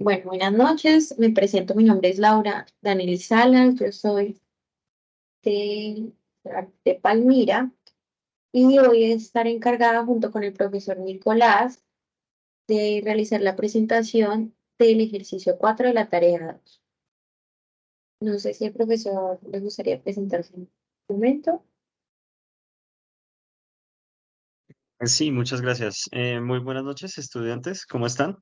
Bueno, buenas noches. Me presento, mi nombre es Laura Daniel Salas, yo soy de, de Palmira y voy a estar encargada junto con el profesor Nicolás de realizar la presentación del ejercicio 4 de la tarea 2. No sé si el profesor le gustaría presentarse en un momento. Sí, muchas gracias. Muy buenas noches, estudiantes. ¿Cómo están?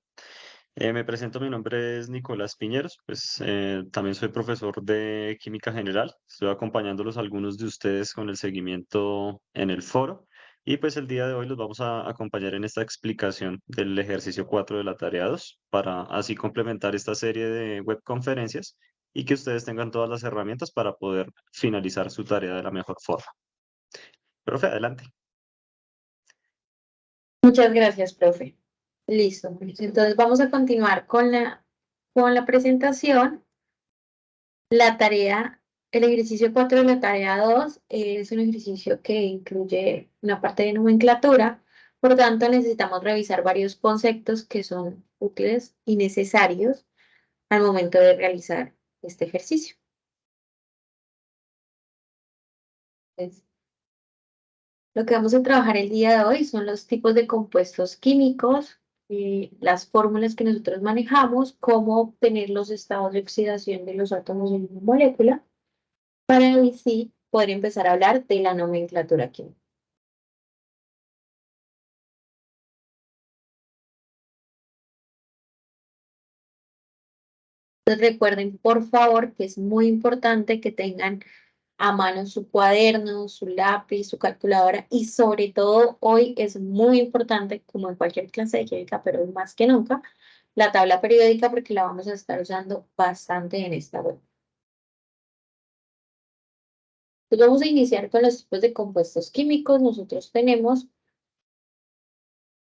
Me presento, mi nombre es Nicolás Piñeros, pues también soy profesor de Química General. Estoy acompañándolos a algunos de ustedes con el seguimiento en el foro y pues el día de hoy los vamos a acompañar en esta explicación del ejercicio 4 de la tarea 2 para así complementar esta serie de webconferencias y que ustedes tengan todas las herramientas para poder finalizar su tarea de la mejor forma. Profe, adelante. Muchas gracias, profe. Listo, pues, entonces vamos a continuar con la presentación. La tarea, el ejercicio 4 de la tarea 2 es un ejercicio que incluye una parte de nomenclatura, por tanto necesitamos revisar varios conceptos que son útiles y necesarios al momento de realizar este ejercicio. Entonces, lo que vamos a trabajar el día de hoy son los tipos de compuestos químicos, las fórmulas que nosotros manejamos, cómo obtener los estados de oxidación de los átomos en una molécula, para así poder empezar a hablar de la nomenclatura química. Entonces recuerden, por favor, que es muy importante que tengan a mano su cuaderno, su lápiz, su calculadora y sobre todo hoy es muy importante, como en cualquier clase de química, pero más que nunca, la tabla periódica porque la vamos a estar usando bastante en esta web. Entonces vamos a iniciar con los tipos de compuestos químicos. Nosotros tenemos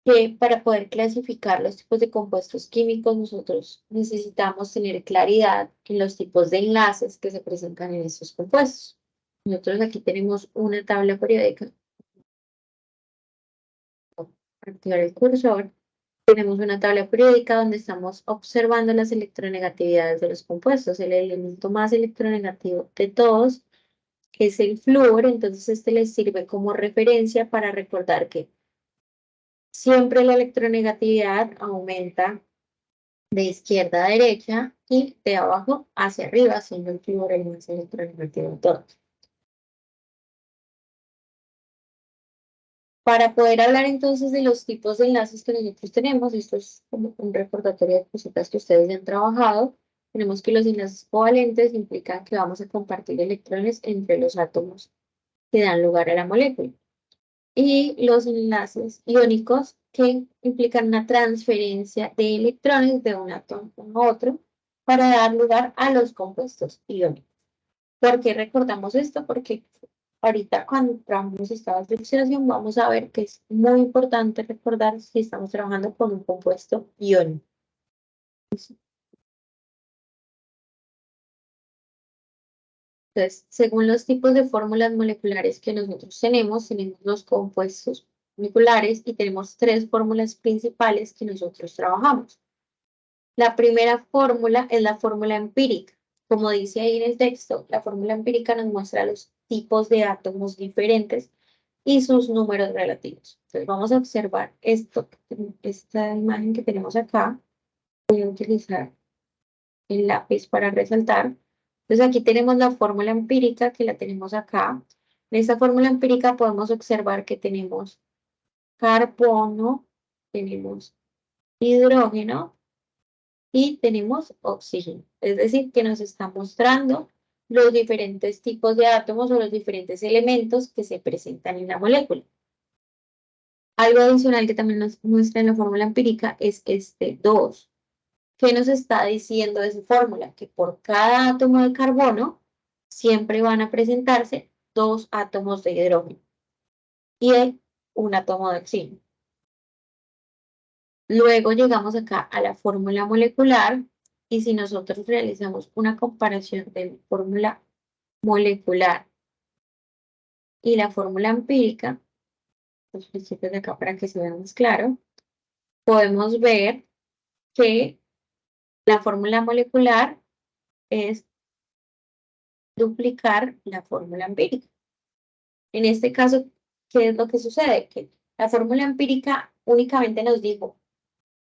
que para poder clasificar los tipos de compuestos químicos, nosotros necesitamos tener claridad en los tipos de enlaces que se presentan en estos compuestos. Nosotros aquí tenemos una tabla periódica. Activar el cursor. Tenemos una tabla periódica donde estamos observando las electronegatividades de los compuestos. El elemento más electronegativo de todos es el flúor, entonces este les sirve como referencia para recordar que siempre la electronegatividad aumenta de izquierda a derecha y de abajo hacia arriba, siendo el flúor el más electronegativo de todos. Para poder hablar entonces de los tipos de enlaces que nosotros tenemos, esto es como un recordatorio de cositas que ustedes ya han trabajado, tenemos que los enlaces covalentes implican que vamos a compartir electrones entre los átomos que dan lugar a la molécula. Y los enlaces iónicos que implican una transferencia de electrones de un átomo a otro para dar lugar a los compuestos iónicos. ¿Por qué recordamos esto? Porque ahorita cuando trabajamos estados de oxidación vamos a ver que es muy importante recordar si estamos trabajando con un compuesto iónico. Entonces, según los tipos de fórmulas moleculares que nosotros tenemos los compuestos moleculares y tenemos tres fórmulas principales que nosotros trabajamos. La primera fórmula es la fórmula empírica. Como dice ahí en el texto, la fórmula empírica nos muestra los tipos de átomos diferentes y sus números relativos. Entonces vamos a observar esta imagen que tenemos acá. Voy a utilizar el lápiz para resaltar. Entonces aquí tenemos la fórmula empírica que la tenemos acá. En esta fórmula empírica podemos observar que tenemos carbono, tenemos hidrógeno y tenemos oxígeno. Es decir, que nos está mostrando los diferentes tipos de átomos o los diferentes elementos que se presentan en la molécula. Algo adicional que también nos muestra en la fórmula empírica es este 2. ¿Qué nos está diciendo esa fórmula? Que por cada átomo de carbono siempre van a presentarse dos átomos de hidrógeno y hay un átomo de oxígeno. Luego llegamos acá a la fórmula molecular y si nosotros realizamos una comparación de la fórmula molecular y la fórmula empírica, los principios de acá para que se vea más claro, podemos ver que La fórmula molecular es duplicar la fórmula empírica. En este caso, ¿qué es lo que sucede? Que la fórmula empírica únicamente nos dijo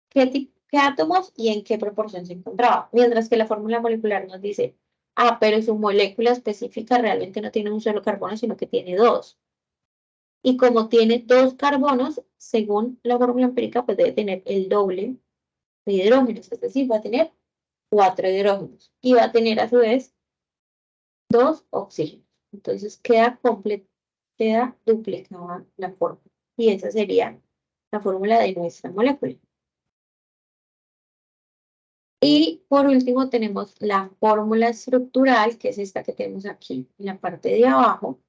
qué átomos y en qué proporción se encontraba, mientras que la fórmula molecular nos dice, pero su molécula específica realmente no tiene un solo carbono, sino que tiene dos. Y como tiene dos carbonos, según la fórmula empírica, pues debe tener el doble de hidrógenos, es decir, va a tener 4 hidrógenos y va a tener a su vez 2 oxígenos. Entonces queda duplicada la fórmula. Y esa sería la fórmula de nuestra molécula. Y por último tenemos la fórmula estructural, que es esta que tenemos aquí en la parte de abajo.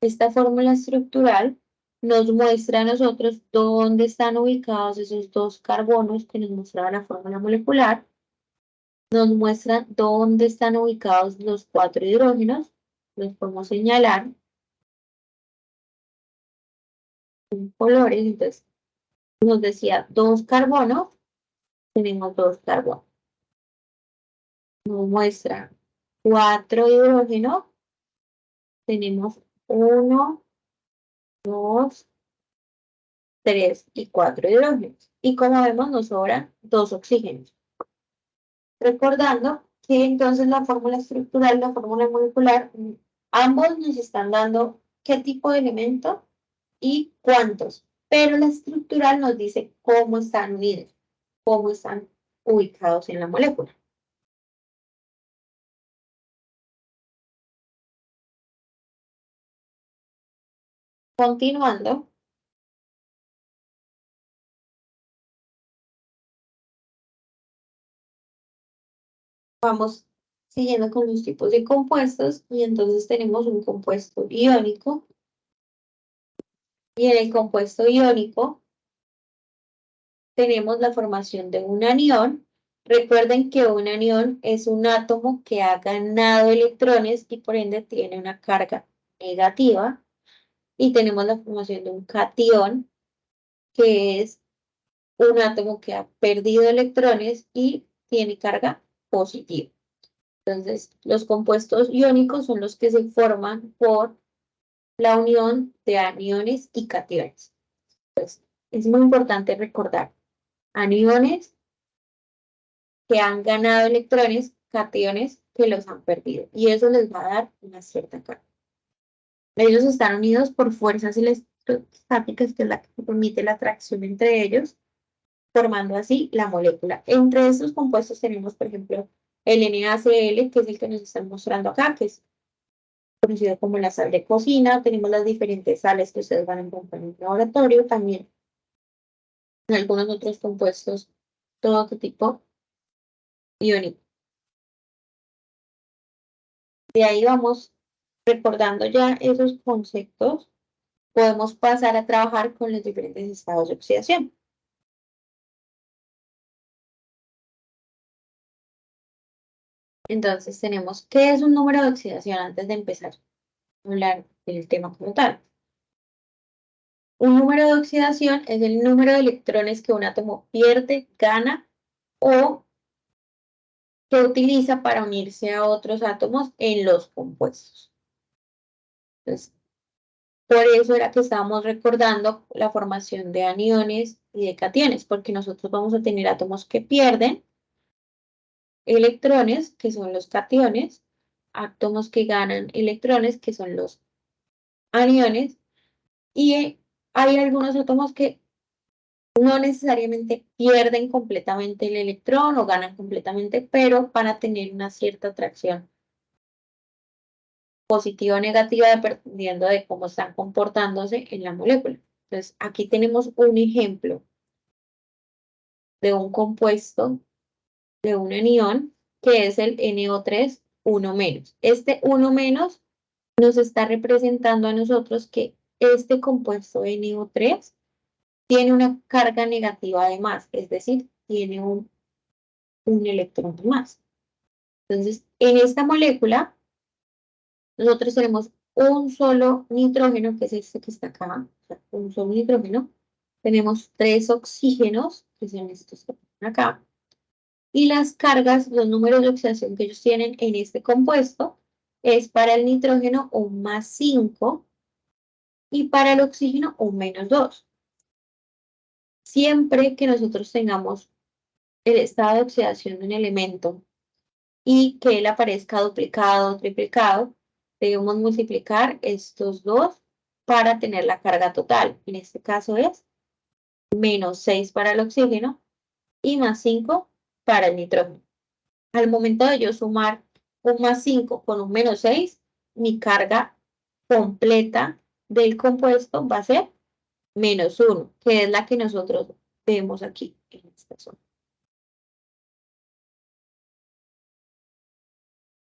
Esta fórmula estructural nos muestra a nosotros dónde están ubicados esos dos carbonos que nos mostraba la fórmula molecular. Nos muestra dónde están ubicados los 4 hidrógenos. Los podemos señalar con colores. Entonces, nos decía 2 carbonos, tenemos 2 carbonos. Nos muestra 4 hidrógenos, tenemos 1, 2, 3 y 4 hidrógenos. Y como vemos, nos sobran 2 oxígenos. Recordando que entonces la fórmula estructural y la fórmula molecular, ambos nos están dando qué tipo de elemento y cuántos, pero la estructural nos dice cómo están unidos, cómo están ubicados en la molécula. Continuando, vamos siguiendo con los tipos de compuestos y entonces tenemos un compuesto iónico y en el compuesto iónico tenemos la formación de un anión. Recuerden que un anión es un átomo que ha ganado electrones y por ende tiene una carga negativa. Y tenemos la formación de un catión, que es un átomo que ha perdido electrones y tiene carga positiva. Entonces, los compuestos iónicos son los que se forman por la unión de aniones y cationes. Entonces, es muy importante recordar aniones que han ganado electrones, cationes que los han perdido. Y eso les va a dar una cierta carga. Ellos están unidos por fuerzas electrostáticas, que es la que permite la atracción entre ellos, formando así la molécula. Entre estos compuestos tenemos, por ejemplo, el NaCl, que es el que nos están mostrando acá, que es conocido como la sal de cocina. Tenemos las diferentes sales que ustedes van a encontrar en el laboratorio, también en algunos otros compuestos, todo tipo iónico. De ahí vamos recordando ya esos conceptos, podemos pasar a trabajar con los diferentes estados de oxidación. Entonces tenemos, ¿qué es un número de oxidación? Antes de empezar a hablar del tema como tal. Un número de oxidación es el número de electrones que un átomo pierde, gana o que utiliza para unirse a otros átomos en los compuestos. Entonces, por eso era que estábamos recordando la formación de aniones y de cationes, porque nosotros vamos a tener átomos que pierden electrones, que son los cationes, átomos que ganan electrones, que son los aniones, y hay algunos átomos que no necesariamente pierden completamente el electrón o ganan completamente, pero van a tener una cierta atracción positiva o negativa dependiendo de cómo están comportándose en la molécula. Entonces, aquí tenemos un ejemplo de un compuesto de un anión que es el NO3 1 menos. Este 1 menos nos está representando a nosotros que este compuesto NO3 tiene una carga negativa además, es decir, tiene un electrón más. Entonces, en esta molécula, nosotros tenemos un solo nitrógeno, que es este que está acá, o sea, un solo nitrógeno. Tenemos 3 oxígenos, que son estos que están acá, Y las cargas, los números de oxidación que ellos tienen en este compuesto, es para el nitrógeno un +5 y para el oxígeno un -2. Siempre que nosotros tengamos el estado de oxidación de un elemento y que él aparezca duplicado o triplicado, debemos multiplicar estos dos para tener la carga total. En este caso es -6 para el oxígeno y +5 para el nitrógeno. Al momento de yo sumar un +5 con un -6, mi carga completa del compuesto va a ser -1, que es la que nosotros vemos aquí en esta zona.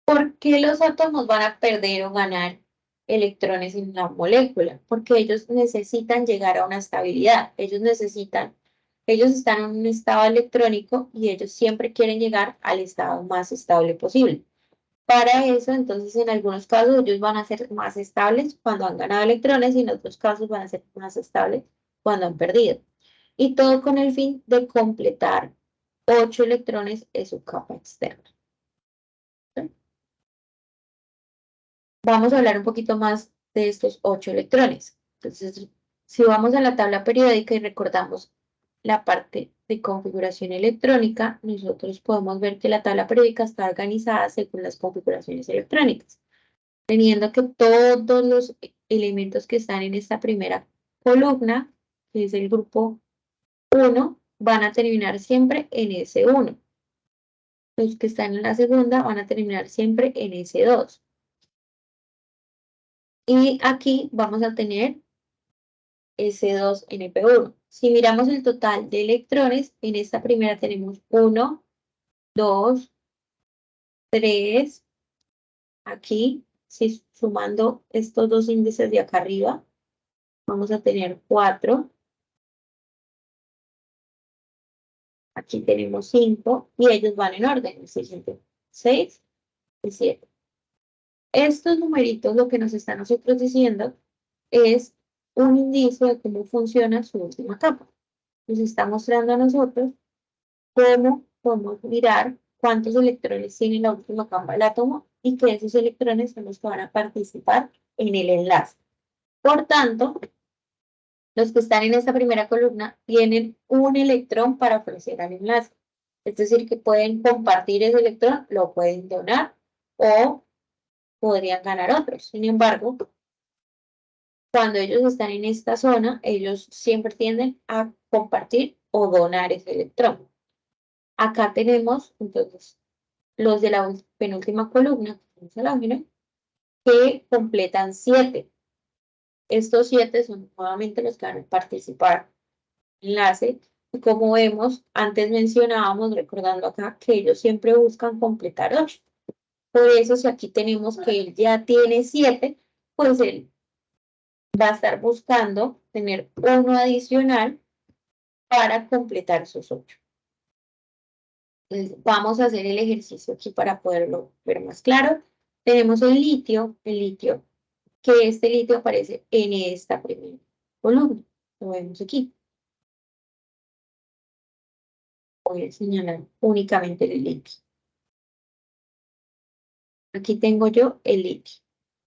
¿Por qué los átomos van a perder o ganar electrones en la molécula? Porque ellos necesitan llegar a una estabilidad. Ellos están en un estado electrónico y ellos siempre quieren llegar al estado más estable posible. Para eso, entonces, en algunos casos ellos van a ser más estables cuando han ganado electrones y en otros casos van a ser más estables cuando han perdido. Y todo con el fin de completar 8 electrones en su capa externa. ¿Sí? Vamos a hablar un poquito más de estos 8 electrones. Entonces, si vamos a la tabla periódica y recordamos la parte de configuración electrónica, nosotros podemos ver que la tabla periódica está organizada según las configuraciones electrónicas, teniendo que todos los elementos que están en esta primera columna, que es el grupo 1, van a terminar siempre en S1. Los que están en la segunda van a terminar siempre en S2. Y aquí vamos a tener S2NP1. Si miramos el total de electrones, en esta primera tenemos 1, 2, 3, aquí, si sumando estos dos índices de acá arriba, vamos a tener 4, aquí tenemos 5, y ellos van en orden, el siguiente, 6 y 7. Estos numeritos lo que nos están nosotros diciendo es un indicio de cómo funciona su última capa. Nos está mostrando a nosotros cómo podemos mirar cuántos electrones tiene la última capa del átomo y que esos electrones son los que van a participar en el enlace. Por tanto, los que están en esta primera columna tienen un electrón para ofrecer al enlace. Es decir, que pueden compartir ese electrón, lo pueden donar o podrían ganar otros. Sin embargo, cuando ellos están en esta zona, ellos siempre tienden a compartir o donar ese electrón. Acá tenemos, entonces, los de la penúltima columna, que completan 7. Estos 7 son nuevamente los que van a participar en el enlace. Y como vemos, antes mencionábamos, recordando acá, que ellos siempre buscan completar 8. Por eso, si aquí tenemos que él ya tiene 7, pues él va a estar buscando tener uno adicional para completar sus 8. Entonces, vamos a hacer el ejercicio aquí para poderlo ver más claro. Tenemos el litio, que este litio aparece en esta primera columna. Lo vemos aquí. Voy a señalar únicamente el litio. Aquí tengo yo el litio.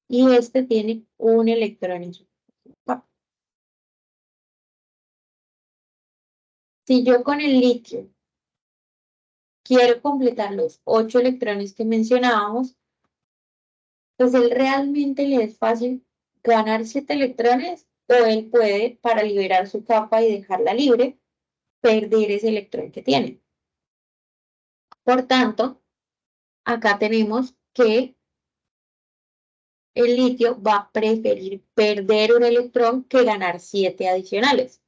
Y este tiene un electrón en su capa. Si yo con el litio quiero completar los 8 electrones que mencionábamos, pues él realmente le es fácil ganar 7 electrones o él puede, para liberar su capa y dejarla libre, perder ese electrón que tiene. Por tanto, acá tenemos que el litio va a preferir perder un electrón que ganar 7 adicionales.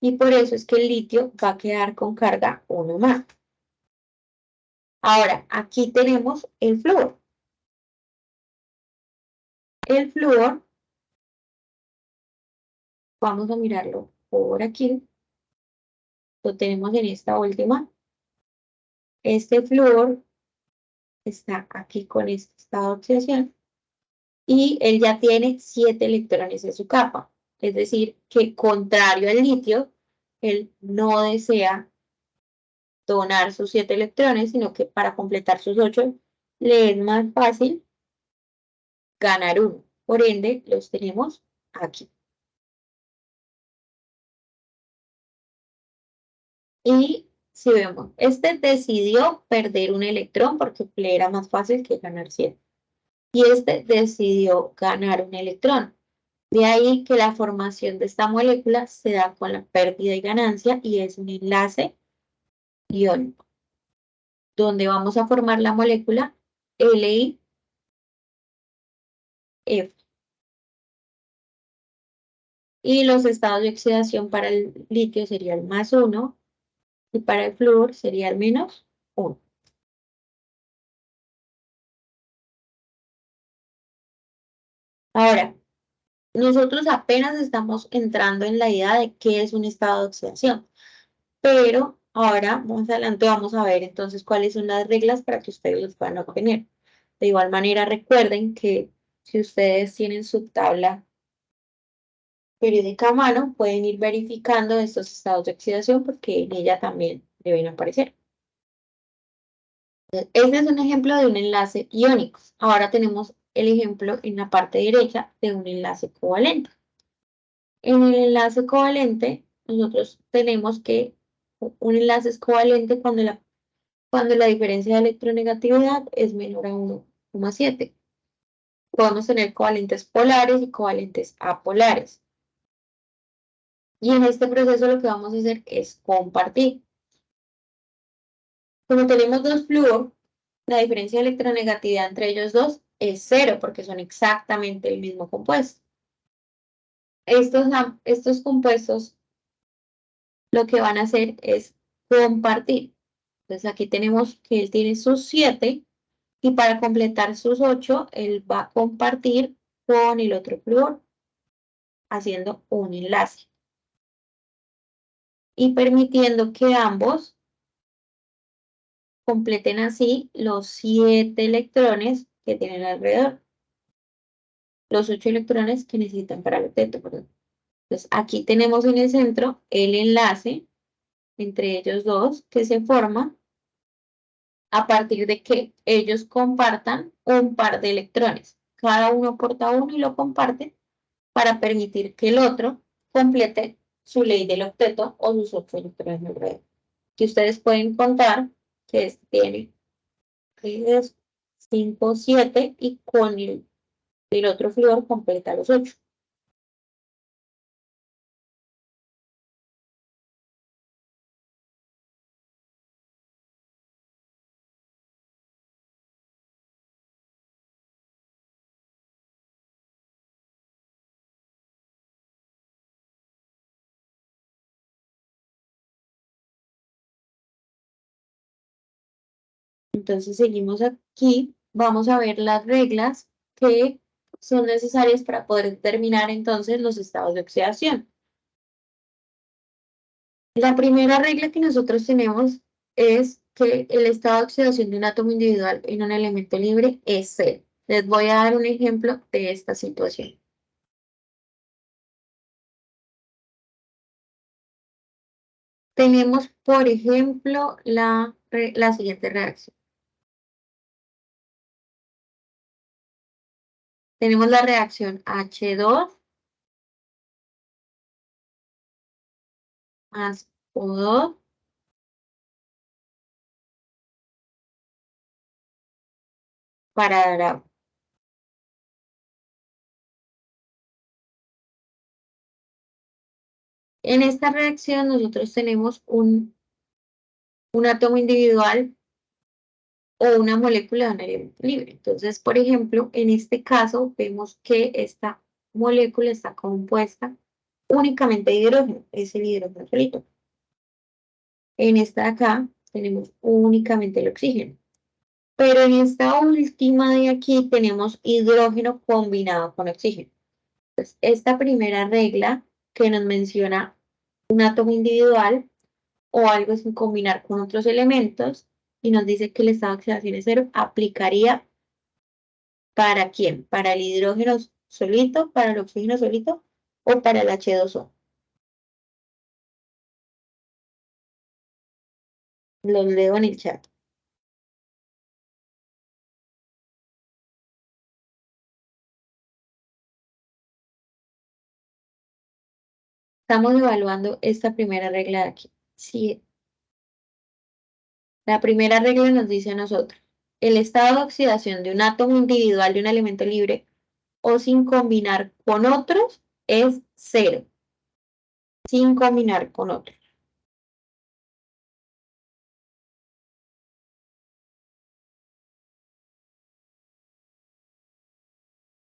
Y por eso es que el litio va a quedar con carga 1 más. Ahora, aquí tenemos el flúor. El flúor, vamos a mirarlo por aquí. Lo tenemos en esta última. Este flúor está aquí con este estado de oxidación y él ya tiene 7 electrones en su capa. Es decir, que contrario al litio, él no desea donar sus 7 electrones, sino que para completar sus 8 le es más fácil ganar uno. Por ende, los tenemos aquí. Y si vemos, este decidió perder un electrón porque le era más fácil que ganar 7. Y este decidió ganar un electrón. De ahí que la formación de esta molécula se da con la pérdida y ganancia y es un enlace iónico, donde vamos a formar la molécula LiF. Y los estados de oxidación para el litio sería el +1 y para el flúor sería el -1. Ahora, nosotros apenas estamos entrando en la idea de qué es un estado de oxidación, pero ahora más adelante vamos a ver entonces cuáles son las reglas para que ustedes los puedan obtener. De igual manera, recuerden que si ustedes tienen su tabla periódica a mano, pueden ir verificando estos estados de oxidación porque en ella también deben aparecer. Este es un ejemplo de un enlace iónico. Ahora tenemos el ejemplo en la parte derecha de un enlace covalente. En el enlace covalente, nosotros tenemos que un enlace es covalente cuando la diferencia de electronegatividad es menor a 1,7. Podemos tener covalentes polares y covalentes apolares. Y en este proceso lo que vamos a hacer es compartir. Como tenemos dos flúor, la diferencia de electronegatividad entre ellos dos es 0 porque son exactamente el mismo compuesto. Estos compuestos lo que van a hacer es compartir. Entonces aquí tenemos que él tiene sus 7 y para completar sus 8, él va a compartir con el otro flúor, haciendo un enlace y permitiendo que ambos completen así los 7 electrones que tienen alrededor, los 8 electrones que necesitan para el octeto, perdón. Entonces aquí tenemos en el centro el enlace entre ellos dos que se forma a partir de que ellos compartan un par de electrones. Cada uno aporta uno y lo comparte para permitir que el otro complete su ley del octeto o sus 8 electrones alrededor. Que ustedes pueden contar que tiene 3, 5, 7 y con el otro flúor completa los 8. Entonces seguimos aquí, vamos a ver las reglas que son necesarias para poder determinar entonces los estados de oxidación. La primera regla que nosotros tenemos es que el estado de oxidación de un átomo individual en un elemento libre es 0. Les voy a dar un ejemplo de esta situación. Tenemos, por ejemplo, la siguiente reacción. Tenemos la reacción H2 más O2 para dar agua. En esta reacción nosotros tenemos un átomo individual o una molécula de un elemento libre. Entonces, por ejemplo, en este caso vemos que esta molécula está compuesta únicamente de hidrógeno, es el hidrógeno solito. En esta de acá tenemos únicamente el oxígeno. Pero en esta última de aquí tenemos hidrógeno combinado con oxígeno. Entonces, esta primera regla que nos menciona un átomo individual o algo sin combinar con otros elementos y nos dice que el estado de oxidación es 0, aplicaría ¿para quién? ¿Para el hidrógeno solito, para el oxígeno solito o para el H2O? Los leo en el chat. Estamos evaluando esta primera regla de aquí. Sí, la primera regla nos dice a nosotros, el estado de oxidación de un átomo individual de un elemento libre o sin combinar con otros es cero. Sin combinar con otros.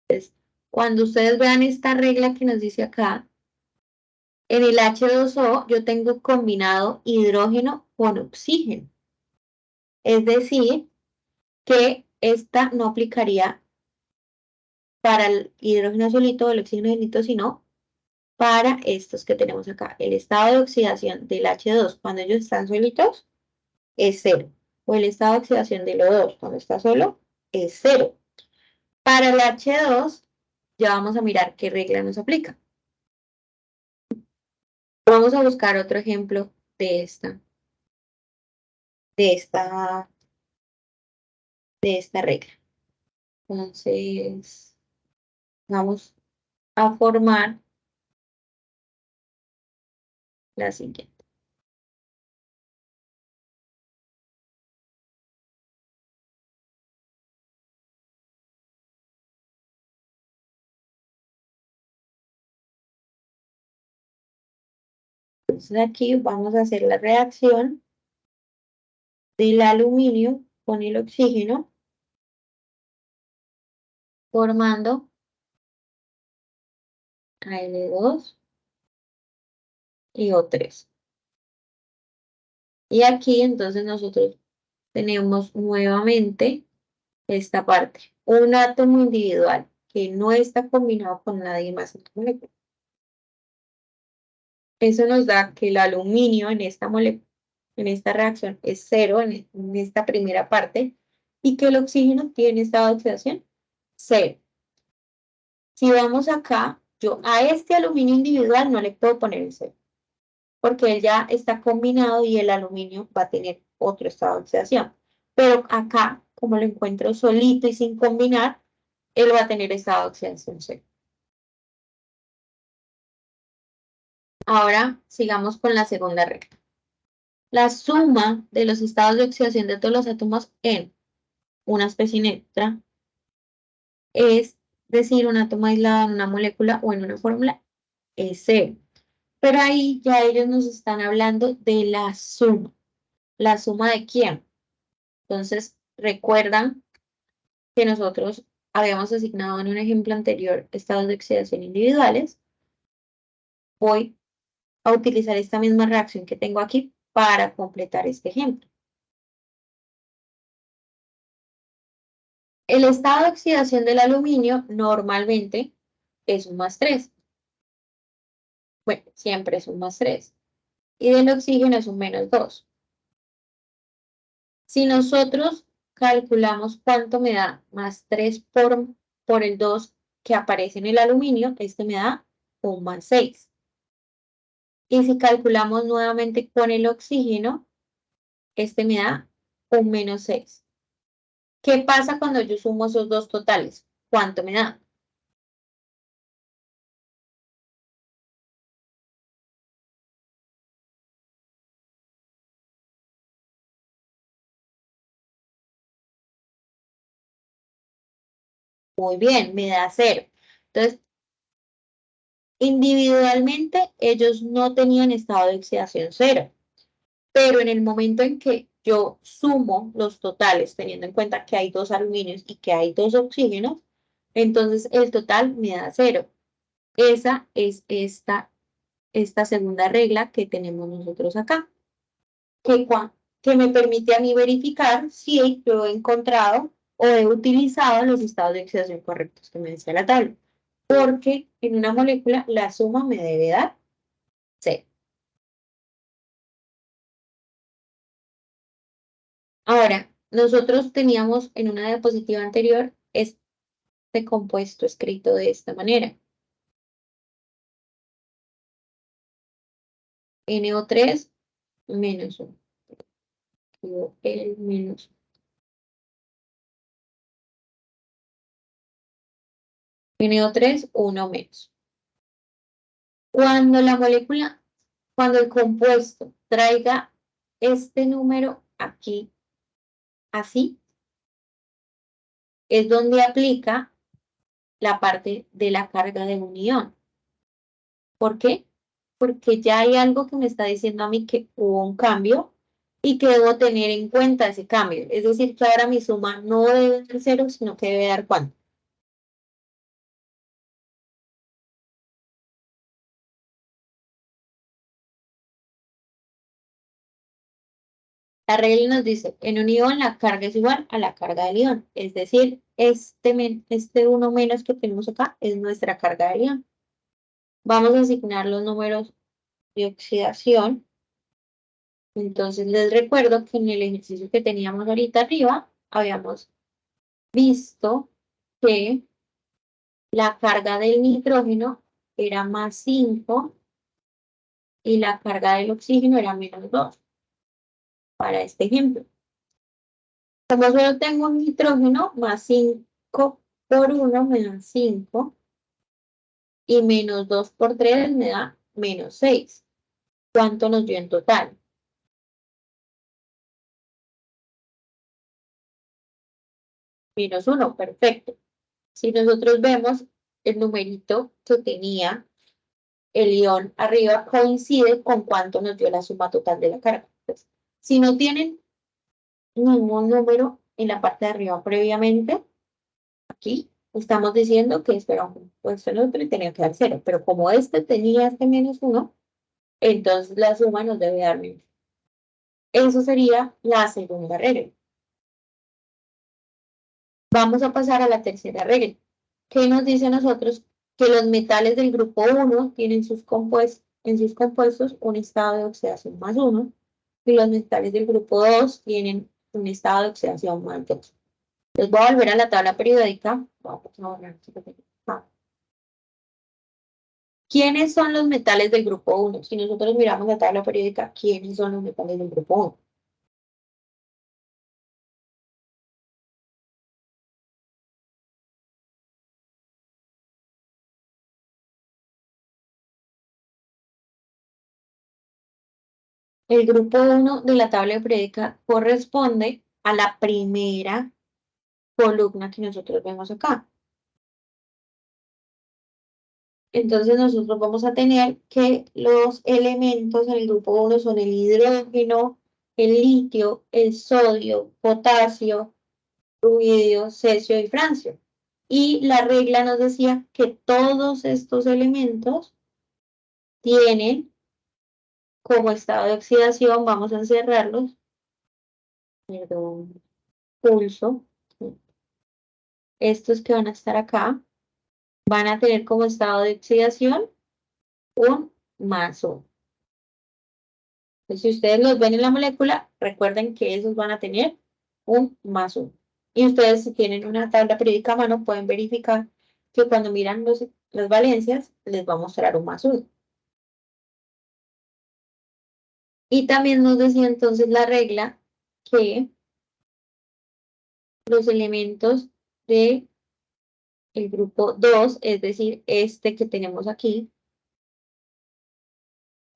Entonces, cuando ustedes vean esta regla que nos dice acá, en el H2O yo tengo combinado hidrógeno con oxígeno. Es decir, que esta no aplicaría para el hidrógeno solito o el oxígeno solito, sino para estos que tenemos acá. El estado de oxidación del H2 cuando ellos están solitos es cero. O el estado de oxidación del O2 cuando está solo es cero. Para el H2 ya vamos a mirar qué regla nos aplica. Vamos a buscar otro ejemplo de de esta, de esta regla. Entonces, vamos a formar la siguiente. Entonces aquí vamos a hacer la reacción del aluminio con el oxígeno, formando Al2 y O3. Y aquí entonces nosotros tenemos nuevamente esta parte, un átomo individual que no está combinado con nadie más en la molécula. Eso nos da que el aluminio en esta en esta reacción es cero en esta primera parte y que el oxígeno tiene estado de oxidación cero. Si vamos acá, yo a este aluminio individual no le puedo poner el cero, porque él ya está combinado y el aluminio va a tener otro estado de oxidación. Pero acá, como lo encuentro solito y sin combinar, él va a tener estado de oxidación cero. Ahora sigamos con la segunda regla. La suma de los estados de oxidación de todos los átomos en una especie neutra es decir, un átomo aislado en una molécula o en una fórmula es cero. Pero ahí ya ellos nos están hablando de la suma. ¿La suma de quién? Entonces, recuerdan que nosotros habíamos asignado en un ejemplo anterior estados de oxidación individuales. Voy a utilizar esta misma reacción que tengo aquí para completar este ejemplo. El estado de oxidación del aluminio normalmente es un +3. Bueno, siempre es un +3. Y del oxígeno es un -2. Si nosotros calculamos cuánto me da +3 por el 2 que aparece en el aluminio, este me da un +6. Y si calculamos nuevamente con el oxígeno, este me da un -6. ¿Qué pasa cuando yo sumo esos dos totales? ¿Cuánto me da? Muy bien, me da 0. Entonces, individualmente, ellos no tenían estado de oxidación cero. Pero en el momento en que yo sumo los totales, teniendo en cuenta que hay dos aluminios y que hay dos oxígenos, entonces el total me da 0. Esa es esta segunda regla que tenemos nosotros acá, que, que me permite a mí verificar si yo he encontrado o he utilizado los estados de oxidación correctos que me decía la tabla. Porque en una molécula la suma me debe dar 0. Ahora, nosotros teníamos en una diapositiva anterior este compuesto escrito de esta manera. NO3 -1. Digo, el menos. NO3, 1 menos. Cuando la molécula, cuando el compuesto traiga este número aquí, así, es donde aplica la parte de la carga de unión. ¿Por qué? Porque ya hay algo que me está diciendo a mí que hubo un cambio y que debo tener en cuenta ese cambio. Es decir, que ahora mi suma no debe dar 0, sino que debe dar ¿cuánto? La regla nos dice, en un ion la carga es igual a la carga del ion. Es decir, este 1 menos que tenemos acá es nuestra carga del ion. Vamos a asignar los números de oxidación. Entonces les recuerdo que en el ejercicio que teníamos ahorita arriba, habíamos visto que la carga del nitrógeno era más 5 y la carga del oxígeno era menos 2 para este ejemplo. Como solo tengo un nitrógeno, más 5 por 1 me da 5 y menos 2 por 3 me da menos 6. ¿Cuánto nos dio en total? Menos 1, perfecto. Si nosotros vemos el numerito que tenía el ion arriba coincide con cuánto nos dio la suma total de la carga. Entonces, si no tienen ningún número en la parte de arriba previamente, aquí estamos diciendo que espera pues el otro y tenía que dar 0, pero como este tenía este menos 1, entonces la suma nos debe dar menos. Eso sería la segunda regla. Vamos a pasar a la tercera regla, que nos dice a nosotros que los metales del grupo 1 tienen en sus compuestos un estado de oxidación más 1 y los metales del grupo 2 tienen un estado de oxidación más 2. Les voy a volver a la tabla periódica. ¿Quiénes son los metales del grupo 1? Si nosotros miramos la tabla periódica, ¿quiénes son los metales del grupo 1? El grupo 1 de la tabla periódica corresponde a la primera columna que nosotros vemos acá. Entonces nosotros vamos a tener que los elementos en el grupo 1 son el hidrógeno, el litio, el sodio, potasio, rubidio, cesio y francio. Y la regla nos decía que todos estos elementos tienen como estado de oxidación, vamos a encerrarlos, perdón, pulso, estos que van a estar acá, van a tener como estado de oxidación un más 1. Entonces, si ustedes los ven en la molécula, recuerden que esos van a tener un más 1. Y ustedes, si tienen una tabla periódica a mano, pueden verificar que cuando miran las valencias, les va a mostrar un más 1. Y también nos decía entonces la regla que los elementos de el grupo 2, es decir, este que tenemos aquí,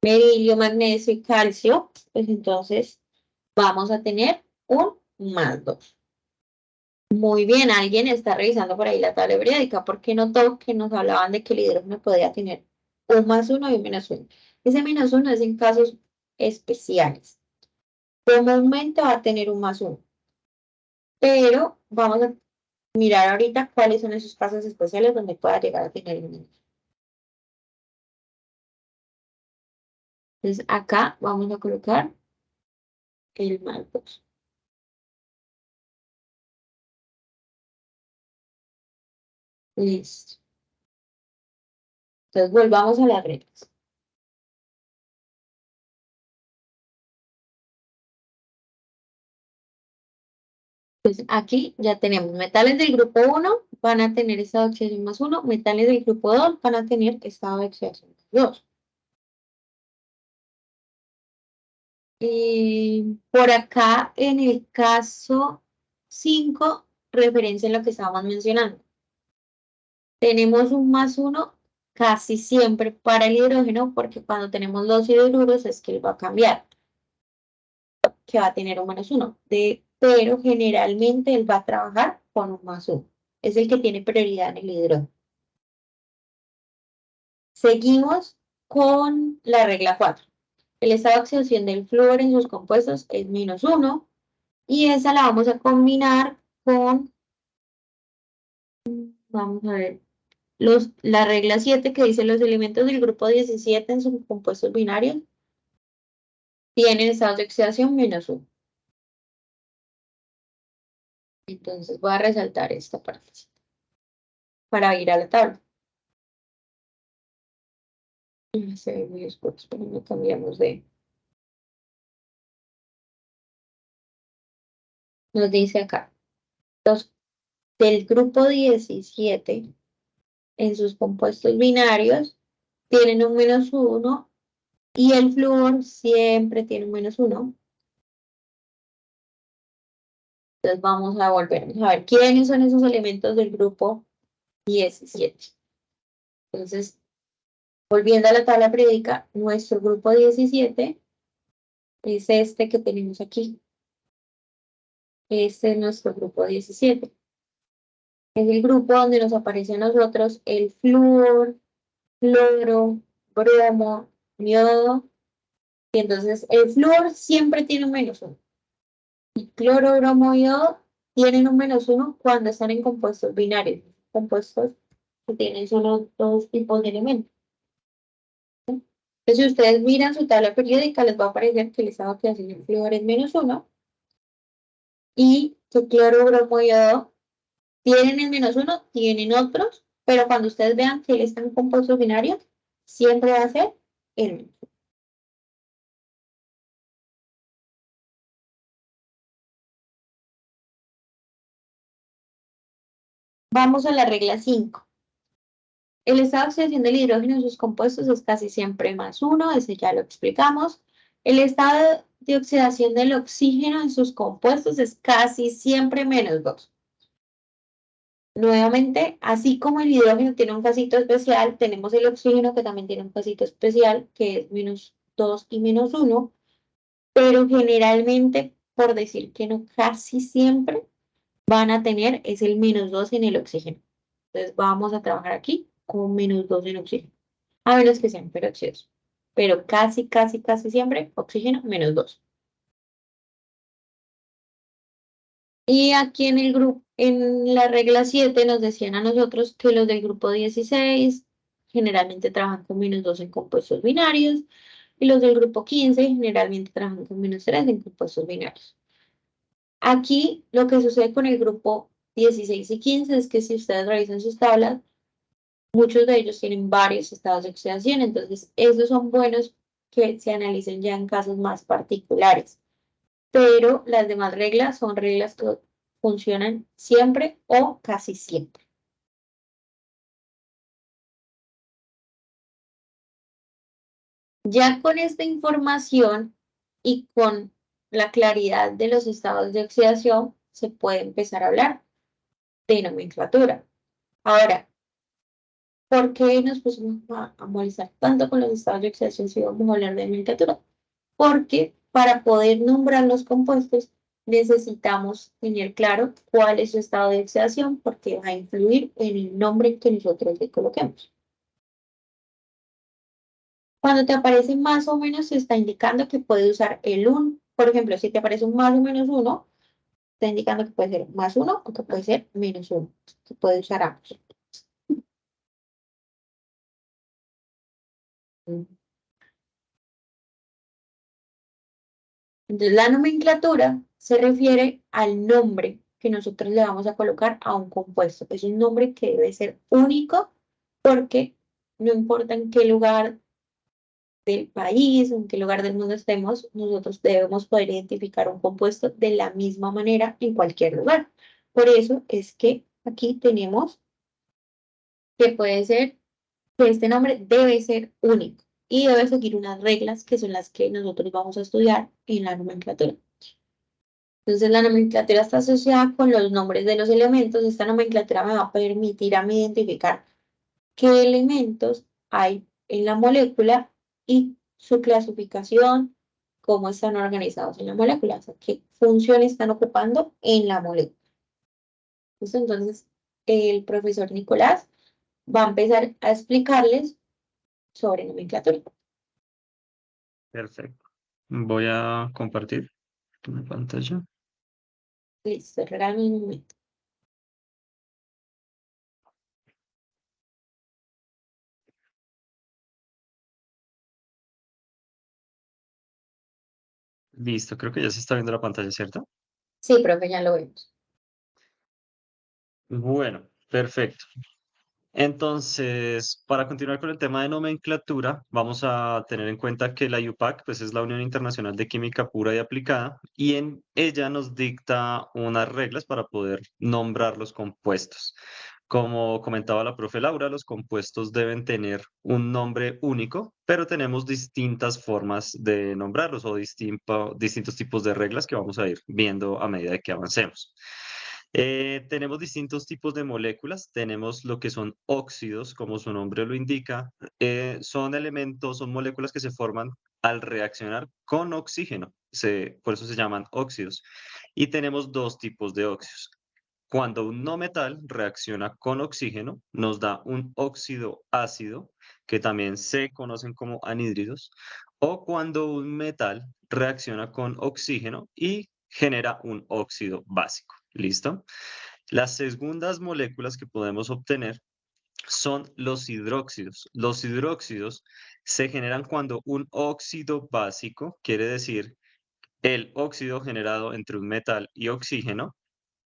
berilio, magnesio y calcio, pues entonces vamos a tener un más 2. Muy bien, alguien está revisando por ahí la tabla periódica, porque notó que nos hablaban de que el hidrógeno podía tener un más 1 y un menos 1. Ese menos 1 es en casos especiales. Comúnmente va a tener un más 1, pero vamos a mirar ahorita cuáles son esos casos especiales donde pueda llegar a tener un menos. Entonces acá vamos a colocar el más 2. Listo. Entonces volvamos a las reglas. Entonces aquí ya tenemos metales del grupo 1 van a tener estado de oxidación más 1, metales del grupo 2 van a tener estado de oxidación más 2. Por acá, en el caso 5, referencia a lo que estábamos mencionando. Tenemos un +1 casi siempre para el hidrógeno, porque cuando tenemos los hidruros es que él va a cambiar, que va a tener un -1. Pero generalmente él va a trabajar con un +1. Es el que tiene prioridad en el hidrógeno. Seguimos con la regla 4. El estado de oxidación del flúor en sus compuestos es -1 y esa la vamos a combinar con, vamos a ver, la regla 7 que dice los elementos del grupo 17 en sus compuestos binarios tienen estados de oxidación -1. Entonces voy a resaltar esta parte para ir a la tabla. Se ve muy oscuro, pero no cambiamos de... Nos dice acá, los del grupo 17 en sus compuestos binarios tienen un -1 y el flúor siempre tiene un -1. Entonces vamos a volver a ver quiénes son esos elementos del grupo 17. Entonces, volviendo a la tabla periódica, nuestro grupo 17 es este que tenemos aquí. Este es nuestro grupo 17. Es el grupo donde nos aparece a nosotros el flúor, cloro, bromo, yodo. Y entonces el flúor siempre tiene un -1. Y cloro, bromo y yodo tienen un -1 cuando están en compuestos binarios. Compuestos que tienen solo dos tipos de elementos. Entonces, si ustedes miran su tabla periódica, les va a aparecer que el estado de oxidación del flúor es -1 y que cloro, bromo y yodo tienen el -1, tienen otros, pero cuando ustedes vean que él está en compuestos binarios, siempre va a ser el mismo. Vamos a la regla 5. El estado de oxidación del hidrógeno en sus compuestos es casi siempre +1, ese ya lo explicamos. El estado de oxidación del oxígeno en sus compuestos es casi siempre -2. Nuevamente, así como el hidrógeno tiene un casito especial, tenemos el oxígeno que también tiene un casito especial, que es -2 y -1, pero generalmente, por decir que no, casi siempre van a tener es el -2 en el oxígeno. Entonces vamos a trabajar aquí con -2 en oxígeno, a menos que sean peróxidos. Pero casi, casi, casi siempre oxígeno -2. Y aquí en el grupo, en la regla 7 nos decían a nosotros que los del grupo 16 generalmente trabajan con -2 en compuestos binarios y los del grupo 15 generalmente trabajan con -3 en compuestos binarios. Aquí lo que sucede con el grupo 16 y 15 es que si ustedes revisan sus tablas, muchos de ellos tienen varios estados de oxidación, entonces esos son buenos que se analicen ya en casos más particulares. Pero las demás reglas son reglas que funcionan siempre o casi siempre. Ya con esta información y con la claridad de los estados de oxidación, se puede empezar a hablar de nomenclatura. Ahora, ¿por qué nos pusimos a molestar tanto con los estados de oxidación si vamos a hablar de nomenclatura? Porque para poder nombrar los compuestos necesitamos tener claro cuál es su estado de oxidación porque va a influir en el nombre que nosotros le coloquemos. Cuando te aparece más o menos, se está indicando que puede usar el 1. Por ejemplo, si te aparece un más o -1, está indicando que puede ser +1 o que puede ser -1, que puede usar ambos. Entonces, la nomenclatura se refiere al nombre que nosotros le vamos a colocar a un compuesto. Es un nombre que debe ser único porque no importa en qué lugar del país, en qué lugar del mundo estemos, nosotros debemos poder identificar un compuesto de la misma manera en cualquier lugar. Por eso es que aquí tenemos que puede ser, que este nombre debe ser único. y debe seguir unas reglas que son las que nosotros vamos a estudiar en la nomenclatura. Entonces, la nomenclatura está asociada con los nombres de los elementos. Esta nomenclatura me va a permitir a mí identificar qué elementos hay en la molécula y su clasificación, cómo están organizados en la molécula, o sea, qué función están ocupando en la molécula. Entonces, el profesor Nicolás va a empezar a explicarles sobre nomenclatura. Perfecto. Voy a compartir mi pantalla. Listo, regálame un momento. Listo, creo que ya se está viendo la pantalla, ¿cierto? Sí, profe, ya lo vemos. Bueno, perfecto. Entonces, para continuar con el tema de nomenclatura, vamos a tener en cuenta que la UPAC, pues, es la Unión Internacional de Química Pura y Aplicada, y en ella nos dicta unas reglas para poder nombrar los compuestos. Como comentaba la profe Laura, los compuestos deben tener un nombre único, pero tenemos distintas formas de nombrarlos o distintos tipos de reglas que vamos a ir viendo a medida que avancemos. Tenemos distintos tipos de moléculas. Tenemos lo que son óxidos, como su nombre lo indica. Son elementos, son moléculas que se forman al reaccionar con oxígeno. Por eso se llaman óxidos. Y tenemos dos tipos de óxidos. Cuando un no metal reacciona con oxígeno, nos da un óxido ácido, que también se conocen como anhídridos, o cuando un metal reacciona con oxígeno y genera un óxido básico. ¿Listo? Las segundas moléculas que podemos obtener son los hidróxidos. Los hidróxidos se generan cuando un óxido básico, quiere decir el óxido generado entre un metal y oxígeno,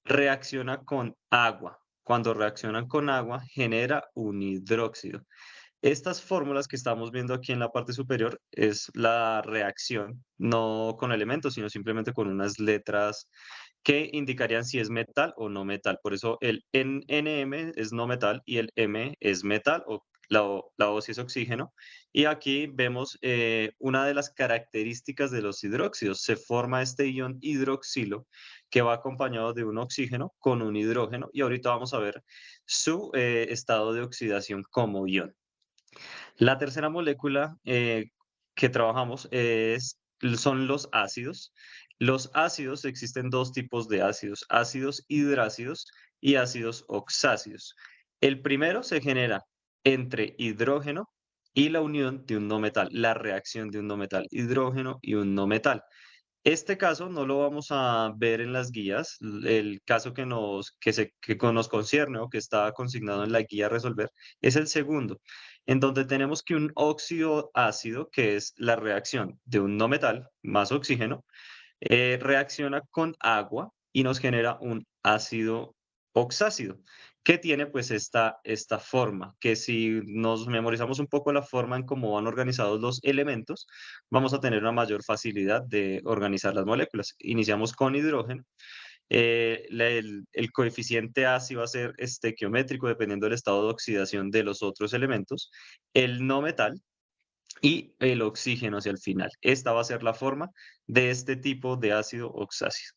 reacciona con agua. Cuando reaccionan con agua, genera un hidróxido. Estas fórmulas que estamos viendo aquí en la parte superior es la reacción, no con elementos, sino simplemente con unas letras que indicarían si es metal o no metal. Por eso el NM es no metal y el M es metal o la O si es oxígeno. Y aquí vemos una de las características de los hidróxidos. Se forma este ion hidroxilo que va acompañado de un oxígeno con un hidrógeno y ahorita vamos a ver su estado de oxidación como ion. La tercera molécula que trabajamos son los ácidos. Los ácidos, existen dos tipos de ácidos, ácidos hidrácidos y ácidos oxácidos. El primero se genera entre hidrógeno y la unión de un no metal, la reacción de un no metal, hidrógeno y un no metal. Este caso no lo vamos a ver en las guías. El caso que nos concierne o que está consignado en la guía a resolver es el segundo, en donde tenemos que un óxido ácido, que es la reacción de un no metal más oxígeno, reacciona con agua y nos genera un ácido oxácido, que tiene pues esta forma, que si nos memorizamos un poco la forma en cómo van organizados los elementos, vamos a tener una mayor facilidad de organizar las moléculas. Iniciamos con hidrógeno. El coeficiente ácido va a ser estequiométrico dependiendo del estado de oxidación de los otros elementos. El no metal y el oxígeno hacia el final. Esta va a ser la forma de este tipo de ácido oxácido.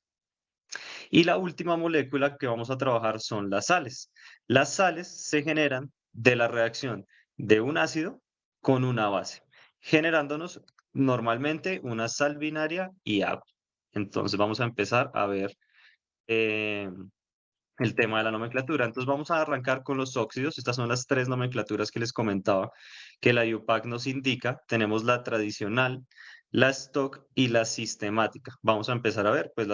Y la última molécula que vamos a trabajar son las sales. Las sales se generan de la reacción de un ácido con una base, generándonos normalmente una sal binaria y agua. Entonces vamos a empezar a ver eh, el tema de la nomenclatura. Entonces vamos a arrancar con los óxidos. Estas son las tres nomenclaturas que les comentaba que la IUPAC nos indica. Tenemos la tradicional, la stock y la sistemática. Vamos a empezar a ver pues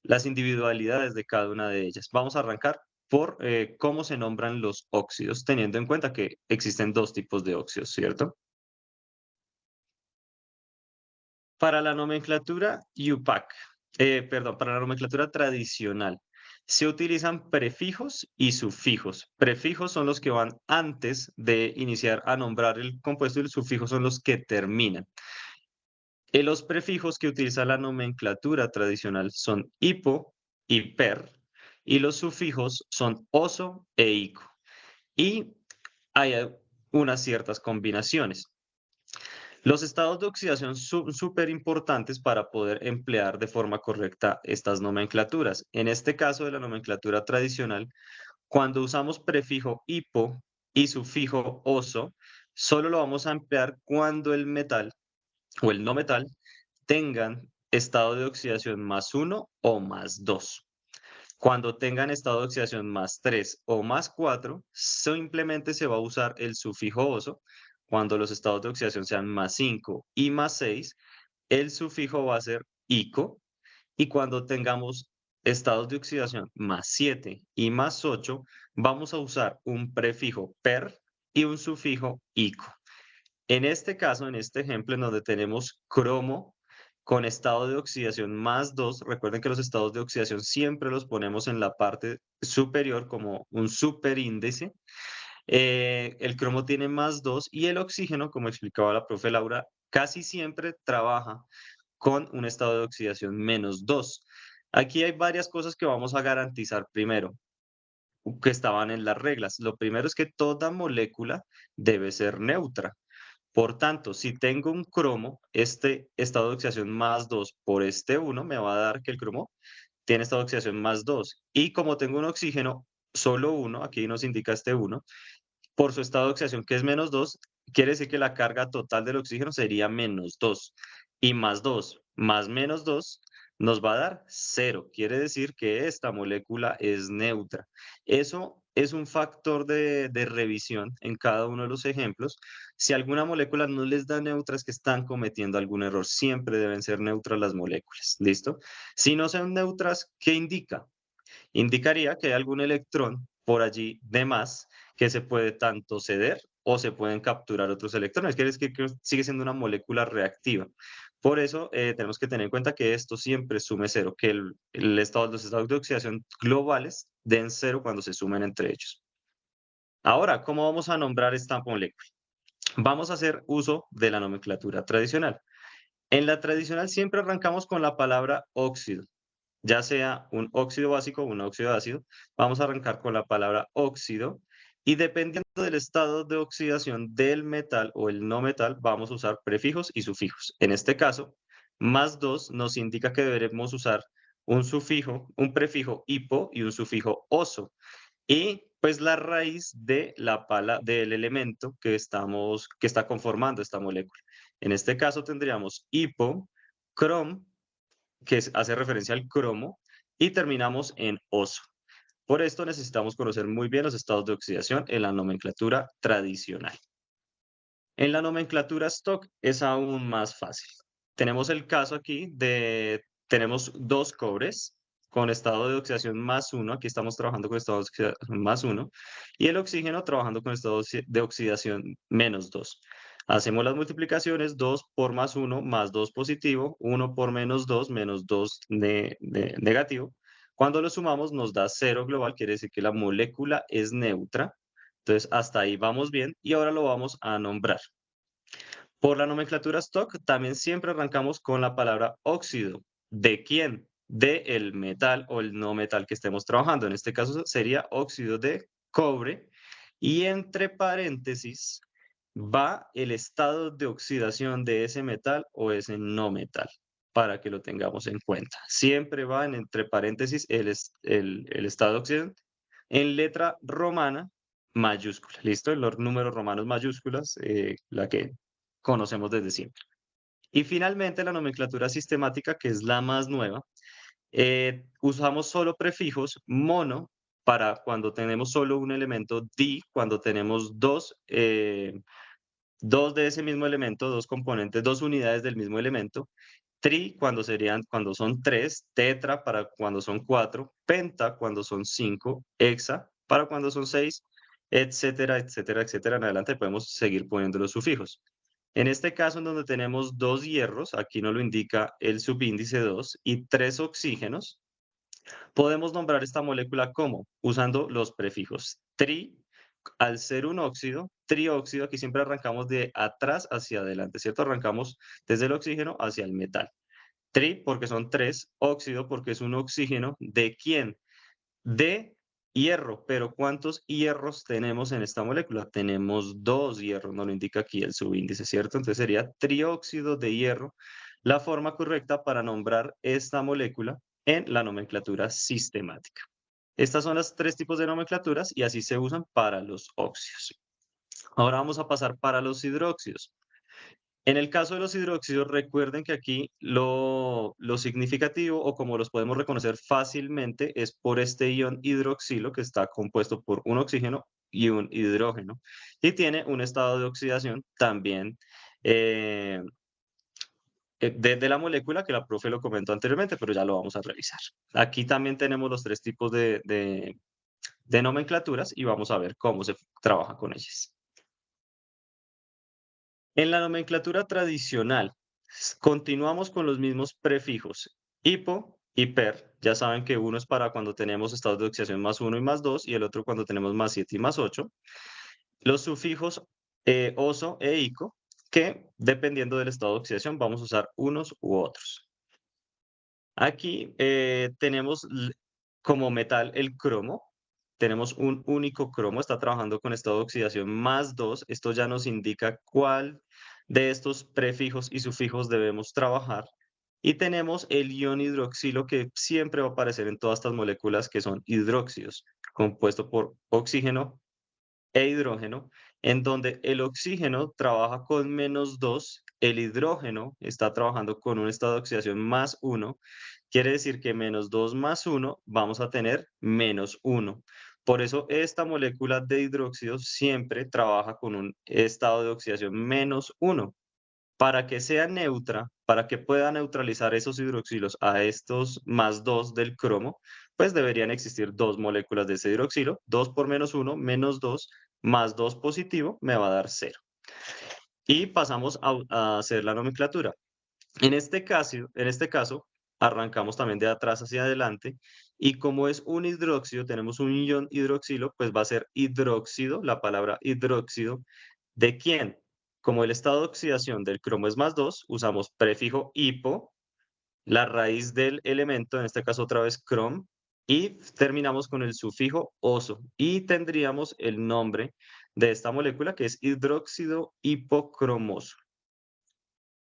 las individualidades de cada una de ellas. Vamos a arrancar por cómo se nombran los óxidos, teniendo en cuenta que existen dos tipos de óxidos, ¿cierto? Para la nomenclatura UPAC, perdón, para la nomenclatura tradicional, se utilizan prefijos y sufijos. Prefijos son los que van antes de iniciar a nombrar el compuesto y los sufijos son los que terminan. Los prefijos que utiliza la nomenclatura tradicional son hipo y per, y los sufijos son oso e ico. Y hay unas ciertas combinaciones. Los estados de oxidación son súper importantes para poder emplear de forma correcta estas nomenclaturas. En este caso de la nomenclatura tradicional, cuando usamos prefijo hipo y sufijo oso, solo lo vamos a emplear cuando el metal o el no metal tengan estado de oxidación +1 o +2. Cuando tengan estado de oxidación +3 o +4, simplemente se va a usar el sufijo oso. Cuando los estados de oxidación sean +5 y +6, el sufijo va a ser ico. Y cuando tengamos estados de oxidación +7 y +8, vamos a usar un prefijo per y un sufijo ico. En este caso, en este ejemplo, en donde tenemos cromo con estado de oxidación +2, recuerden que los estados de oxidación siempre los ponemos en la parte superior como un superíndice. El cromo tiene +2 y el oxígeno, como explicaba la profe Laura, casi siempre trabaja con un estado de oxidación -2. Aquí hay varias cosas que vamos a garantizar primero, que estaban en las reglas. Lo primero es que toda molécula debe ser neutra. Por tanto, si tengo un cromo, este estado de oxidación +2 por este 1 me va a dar que el cromo tiene estado de oxidación +2. Y como tengo un oxígeno, solo uno, aquí nos indica este 1, por su estado de oxidación que es -2, quiere decir que la carga total del oxígeno sería -2. Y +2 más -2 nos va a dar 0. Quiere decir que esta molécula es neutra. Eso es un factor de revisión en cada uno de los ejemplos. Si alguna molécula no les da neutra, es que están cometiendo algún error. Siempre deben ser neutras las moléculas. ¿Listo? Si no son neutras, ¿qué indica? Indicaría que hay algún electrón por allí de más que se puede tanto ceder o se pueden capturar otros electrones. Quiere decir que sigue siendo una molécula reactiva. Por eso tenemos que tener en cuenta que esto siempre sume cero, que los estados de oxidación globales den cero cuando se sumen entre ellos. Ahora, ¿cómo vamos a nombrar esta molécula? Vamos a hacer uso de la nomenclatura tradicional. En la tradicional siempre arrancamos con la palabra óxido, ya sea un óxido básico o un óxido ácido. Vamos a arrancar con la palabra óxido y dependiendo del estado de oxidación del metal o el no metal, vamos a usar prefijos y sufijos. En este caso, +2 nos indica que deberemos usar un sufijo, un prefijo hipo y un sufijo oso. Y pues la raíz de del elemento que está conformando esta molécula. En este caso tendríamos hipo, crom, hace referencia al cromo, y terminamos en oso. Por esto necesitamos conocer muy bien los estados de oxidación en la nomenclatura tradicional. En la nomenclatura stock es aún más fácil. Tenemos el caso aquí tenemos dos cobres con estado de oxidación +1, aquí estamos trabajando con estado de oxidación +1, y el oxígeno trabajando con estado de oxidación -2. Hacemos las multiplicaciones, 2 por +1, +2 positivo, 1 por -2, -2 negativo. Cuando lo sumamos nos da 0 global, quiere decir que la molécula es neutra. Entonces, hasta ahí vamos bien y ahora lo vamos a nombrar. Por la nomenclatura stock, también siempre arrancamos con la palabra óxido. ¿De quién? De el metal o el no metal que estemos trabajando. En este caso sería óxido de cobre. Y entre paréntesis va el estado de oxidación de ese metal o ese no metal, para que lo tengamos en cuenta. Siempre va entre paréntesis el estado de oxidación en letra romana mayúscula. ¿Listo? En los números romanos mayúsculas, la que conocemos desde siempre. Y finalmente la nomenclatura sistemática, que es la más nueva, usamos solo prefijos mono para cuando tenemos solo un elemento, di cuando tenemos dos de ese mismo elemento, dos componentes, dos unidades del mismo elemento, tri cuando son tres, tetra para cuando son cuatro, penta cuando son cinco, hexa para cuando son seis, etcétera, etcétera, etcétera. En adelante podemos seguir poniendo los sufijos. En este caso, en donde tenemos dos hierros, aquí nos lo indica el subíndice 2 y tres oxígenos, podemos nombrar esta molécula como usando los prefijos tri, al ser un óxido, trióxido, aquí siempre arrancamos de atrás hacia adelante, ¿cierto? Arrancamos desde el oxígeno hacia el metal. Tri porque son tres, óxido porque es un oxígeno. ¿De quién? De hierro, pero ¿cuántos hierros tenemos en esta molécula? Tenemos 2 hierros, nos lo indica aquí el subíndice, ¿cierto? Entonces sería trióxido de hierro, la forma correcta para nombrar esta molécula en la nomenclatura sistemática. Estas son las 3 tipos de nomenclaturas y así se usan para los óxidos. Ahora vamos a pasar para los hidróxidos. En el caso de los hidróxidos, recuerden que aquí lo significativo o como los podemos reconocer fácilmente es por este ion hidroxilo que está compuesto por un oxígeno y un hidrógeno y tiene un estado de oxidación también eh, de la molécula que la profe lo comentó anteriormente, pero ya lo vamos a revisar. Aquí también tenemos los 3 tipos de nomenclaturas y vamos a ver cómo se trabaja con ellas. En la nomenclatura tradicional, continuamos con los mismos prefijos. Hipo y per, ya saben que uno es para cuando tenemos estados de oxidación más 1 y más 2, y el otro cuando tenemos más 7 y más 8. Los sufijos oso e ico, que dependiendo del estado de oxidación vamos a usar unos u otros. Aquí tenemos como metal el cromo. Tenemos un único cromo, está trabajando con estado de oxidación más 2. Esto ya nos indica cuál de estos prefijos y sufijos debemos trabajar. Y tenemos el ion hidroxilo que siempre va a aparecer en todas estas moléculas que son hidróxidos, compuesto por oxígeno e hidrógeno, en donde el oxígeno trabaja con -2, el hidrógeno está trabajando con un estado de oxidación más 1, quiere decir que -2 más 1 vamos a tener -1. Por eso esta molécula de hidróxido siempre trabaja con un estado de oxidación -1. Para que sea neutra, para que pueda neutralizar esos hidroxilos a estos +2 del cromo, pues deberían existir 2 moléculas de ese hidroxilo, 2 por -1, -2, más 2 positivo me va a dar 0. Y pasamos a hacer la nomenclatura. En este caso, arrancamos también de atrás hacia adelante, y como es un hidróxido, tenemos un ion hidroxilo, pues va a ser hidróxido, la palabra hidróxido, ¿de quién? Como el estado de oxidación del cromo es +2, usamos prefijo hipo, la raíz del elemento, en este caso otra vez crom, y terminamos con el sufijo oso, y tendríamos el nombre de esta molécula que es hidróxido hipocromoso.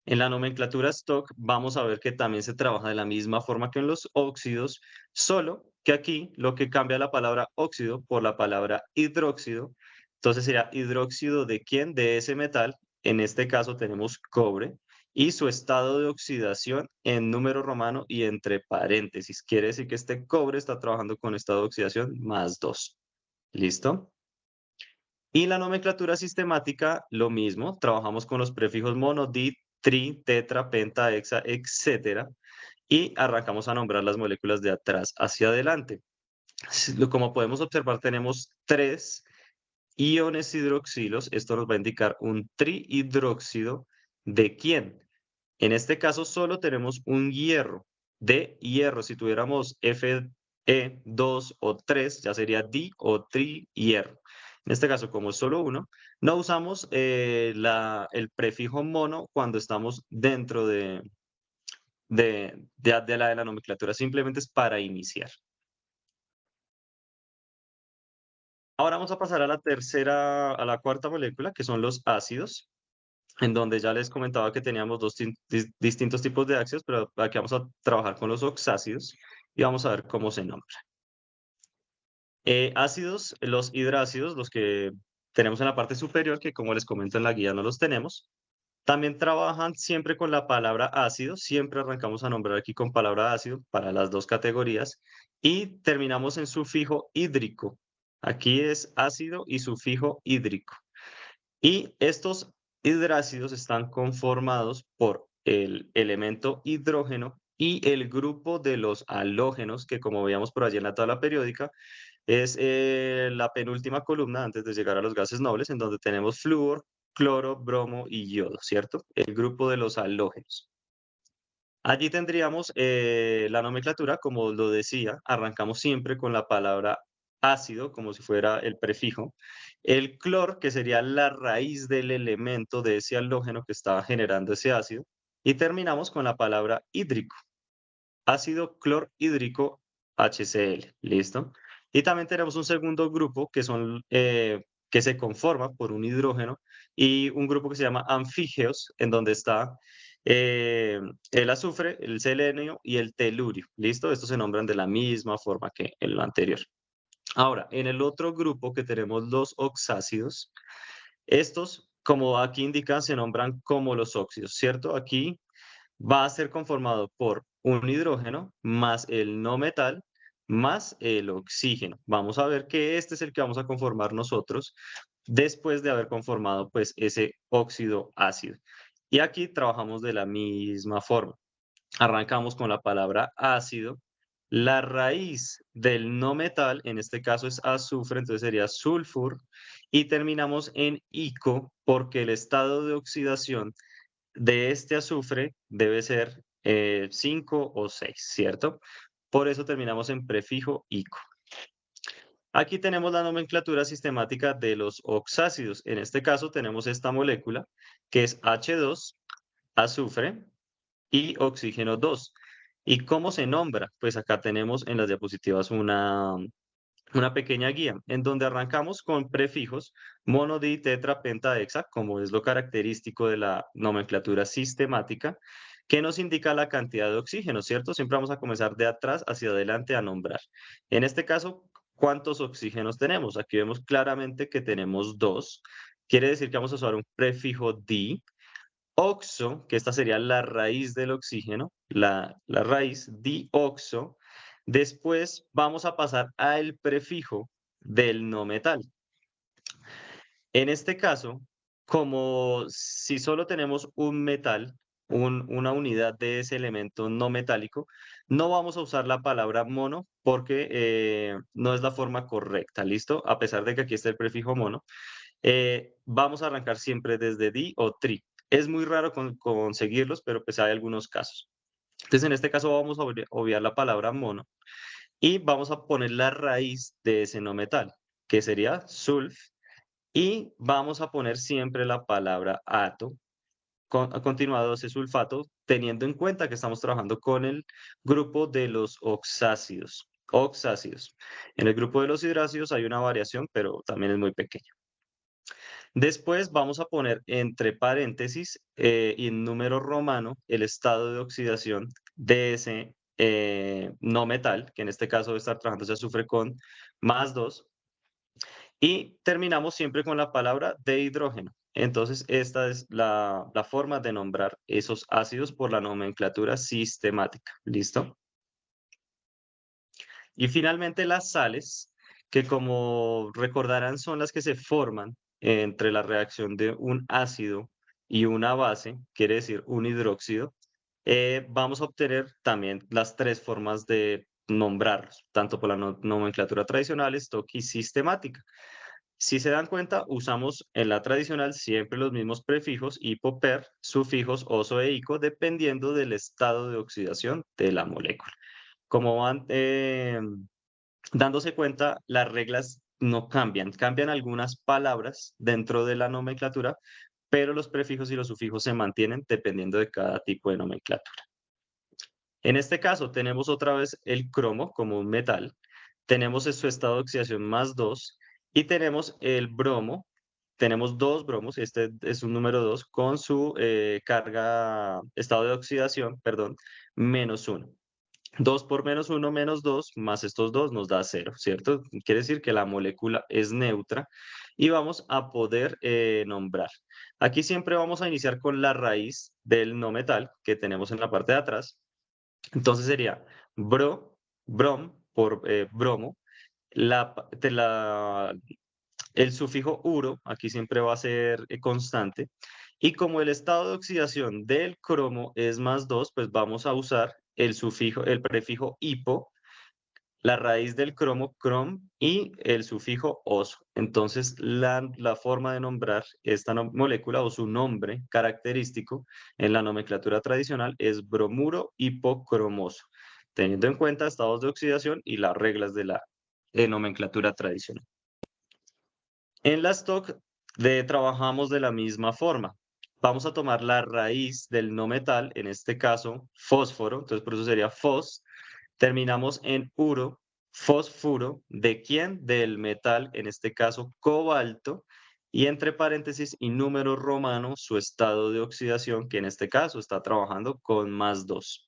En la nomenclatura stock vamos a ver que también se trabaja de la misma forma que en los óxidos, solo que aquí lo que cambia la palabra óxido por la palabra hidróxido. Entonces sería hidróxido de quién, de ese metal. En este caso tenemos cobre y su estado de oxidación en número romano y entre paréntesis. Quiere decir que este cobre está trabajando con estado de oxidación +2. ¿Listo? Y la nomenclatura sistemática, lo mismo, trabajamos con los prefijos mono, di, tri, tetra, penta, hexa, etcétera, y arrancamos a nombrar las moléculas de atrás hacia adelante. Como podemos observar, tenemos 3 iones hidroxilos. Esto nos va a indicar un trihidróxido. ¿De quién? En este caso solo tenemos un hierro, de hierro. Si tuviéramos Fe2 o 3, ya sería di o trihierro. En este caso, como es solo uno, no usamos el prefijo mono cuando estamos dentro de la nomenclatura, simplemente es para iniciar. Ahora vamos a pasar a la cuarta molécula, que son los ácidos, en donde ya les comentaba que teníamos dos distintos tipos de ácidos, pero aquí vamos a trabajar con los oxácidos y vamos a ver cómo se nombra. Ácidos, los hidrácidos, los que tenemos en la parte superior, que como les comento en la guía no los tenemos, también trabajan siempre con la palabra ácido, siempre arrancamos a nombrar aquí con palabra ácido para las dos categorías y terminamos en sufijo hídrico. Aquí es ácido y sufijo hídrico. Y estos hidrácidos están conformados por el elemento hidrógeno y el grupo de los halógenos, que como veíamos por allí en la tabla periódica, es la penúltima columna antes de llegar a los gases nobles, en donde tenemos flúor, cloro, bromo y yodo, ¿cierto? El grupo de los halógenos. Allí tendríamos la nomenclatura, como lo decía, arrancamos siempre con la palabra ácido, como si fuera el prefijo. El clor, que sería la raíz del elemento de ese halógeno que estaba generando ese ácido. Y terminamos con la palabra hídrico. Ácido clorhídrico HCl. ¿Listo? Y también tenemos un segundo grupo que se conforma por un hidrógeno y un grupo que se llama anfígeos, en donde está eh, el azufre, el selenio y el telurio. ¿Listo? Estos se nombran de la misma forma que en lo anterior. Ahora, en el otro grupo que tenemos los oxácidos, estos, como aquí indican, se nombran como los óxidos, ¿cierto? Aquí va a ser conformado por un hidrógeno más el no metal más el oxígeno. Vamos a ver que este es el que vamos a conformar nosotros después de haber conformado pues ese óxido ácido. Y aquí trabajamos de la misma forma. Arrancamos con la palabra ácido. La raíz del no metal, en este caso es azufre, entonces sería sulfur. Y terminamos en ico porque el estado de oxidación de este azufre debe ser 5 o 6, ¿cierto? Por eso terminamos en prefijo ico. Aquí tenemos la nomenclatura sistemática de los oxácidos. En este caso tenemos esta molécula que es H2, azufre y oxígeno 2. ¿Y cómo se nombra? Pues acá tenemos en las diapositivas una pequeña guía en donde arrancamos con prefijos mono, di, tetra, penta, hexa, como es lo característico de la nomenclatura sistemática, que nos indica la cantidad de oxígeno, ¿cierto? Siempre vamos a comenzar de atrás hacia adelante a nombrar. En este caso, ¿cuántos oxígenos tenemos? Aquí vemos claramente que tenemos dos. Quiere decir que vamos a usar un prefijo di. Oxo, que esta sería la raíz del oxígeno, la raíz dioxo. Después vamos a pasar al prefijo del no metal. En este caso, como si solo tenemos un metal, una unidad de ese elemento no metálico, no vamos a usar la palabra mono porque no es la forma correcta, ¿listo? A pesar de que aquí está el prefijo mono, vamos a arrancar siempre desde di o tri. Es muy raro conseguirlos, pero pues hay algunos casos. Entonces, en este caso vamos a obviar la palabra mono y vamos a poner la raíz de ese no metal, que sería sulf, y vamos a poner siempre la palabra ato, continuado ese sulfato, teniendo en cuenta que estamos trabajando con el grupo de los oxácidos. Oxácidos. En el grupo de los hidrácidos hay una variación, pero también es muy pequeña. Después vamos a poner entre paréntesis y en número romano el estado de oxidación de ese no metal, que en este caso debe estar trabajando ese azufre con +2. Y terminamos siempre con la palabra de hidrógeno. Entonces, esta es la forma de nombrar esos ácidos por la nomenclatura sistemática. ¿Listo? Y finalmente las sales, que como recordarán son las que se forman entre la reacción de un ácido y una base, quiere decir un hidróxido. Vamos a obtener también las tres formas de nombrarlos, tanto por la nomenclatura tradicional, stock y sistemática. Si se dan cuenta, usamos en la tradicional siempre los mismos prefijos hipo, per, sufijos oso e ico, dependiendo del estado de oxidación de la molécula. Como van dándose cuenta, las reglas no cambian, cambian algunas palabras dentro de la nomenclatura, pero los prefijos y los sufijos se mantienen dependiendo de cada tipo de nomenclatura. En este caso tenemos otra vez el cromo como un metal, tenemos su estado de oxidación +2 y tenemos el bromo, tenemos dos bromos, este es un número 2 con su estado de oxidación, perdón, -1. 2 por -1 -2 más estos dos nos da 0, ¿cierto? Quiere decir que la molécula es neutra y vamos a poder nombrar. Aquí siempre vamos a iniciar con la raíz del no metal que tenemos en la parte de atrás. Entonces sería brom por bromo, el sufijo uro, aquí siempre va a ser constante, y como el estado de oxidación del cromo es +2, pues vamos a usar el prefijo hipo, la raíz del cromo, crom, y el sufijo oso. Entonces, la forma de nombrar esta molécula o su nombre característico en la nomenclatura tradicional es bromuro hipocromoso, teniendo en cuenta estados de oxidación y las reglas de la nomenclatura tradicional. En la stock trabajamos de la misma forma. Vamos a tomar la raíz del no metal, en este caso fósforo, entonces por eso sería fos. Terminamos en uro, fosfuro, ¿de quién? Del metal, en este caso cobalto, y entre paréntesis y número romano su estado de oxidación, que en este caso está trabajando con +2.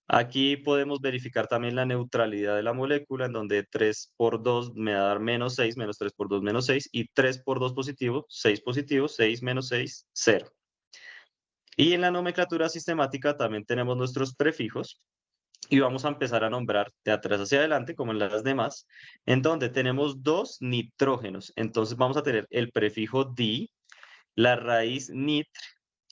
Aquí podemos verificar también la neutralidad de la molécula, en donde 3 por 2 me va a dar -6, -3 por 2 -6, y 3 por 2 positivo, 6 menos 6, 0. Y en la nomenclatura sistemática también tenemos nuestros prefijos, y vamos a empezar a nombrar de atrás hacia adelante, como en las demás, en donde tenemos dos nitrógenos. Entonces vamos a tener el prefijo di, la raíz nitr,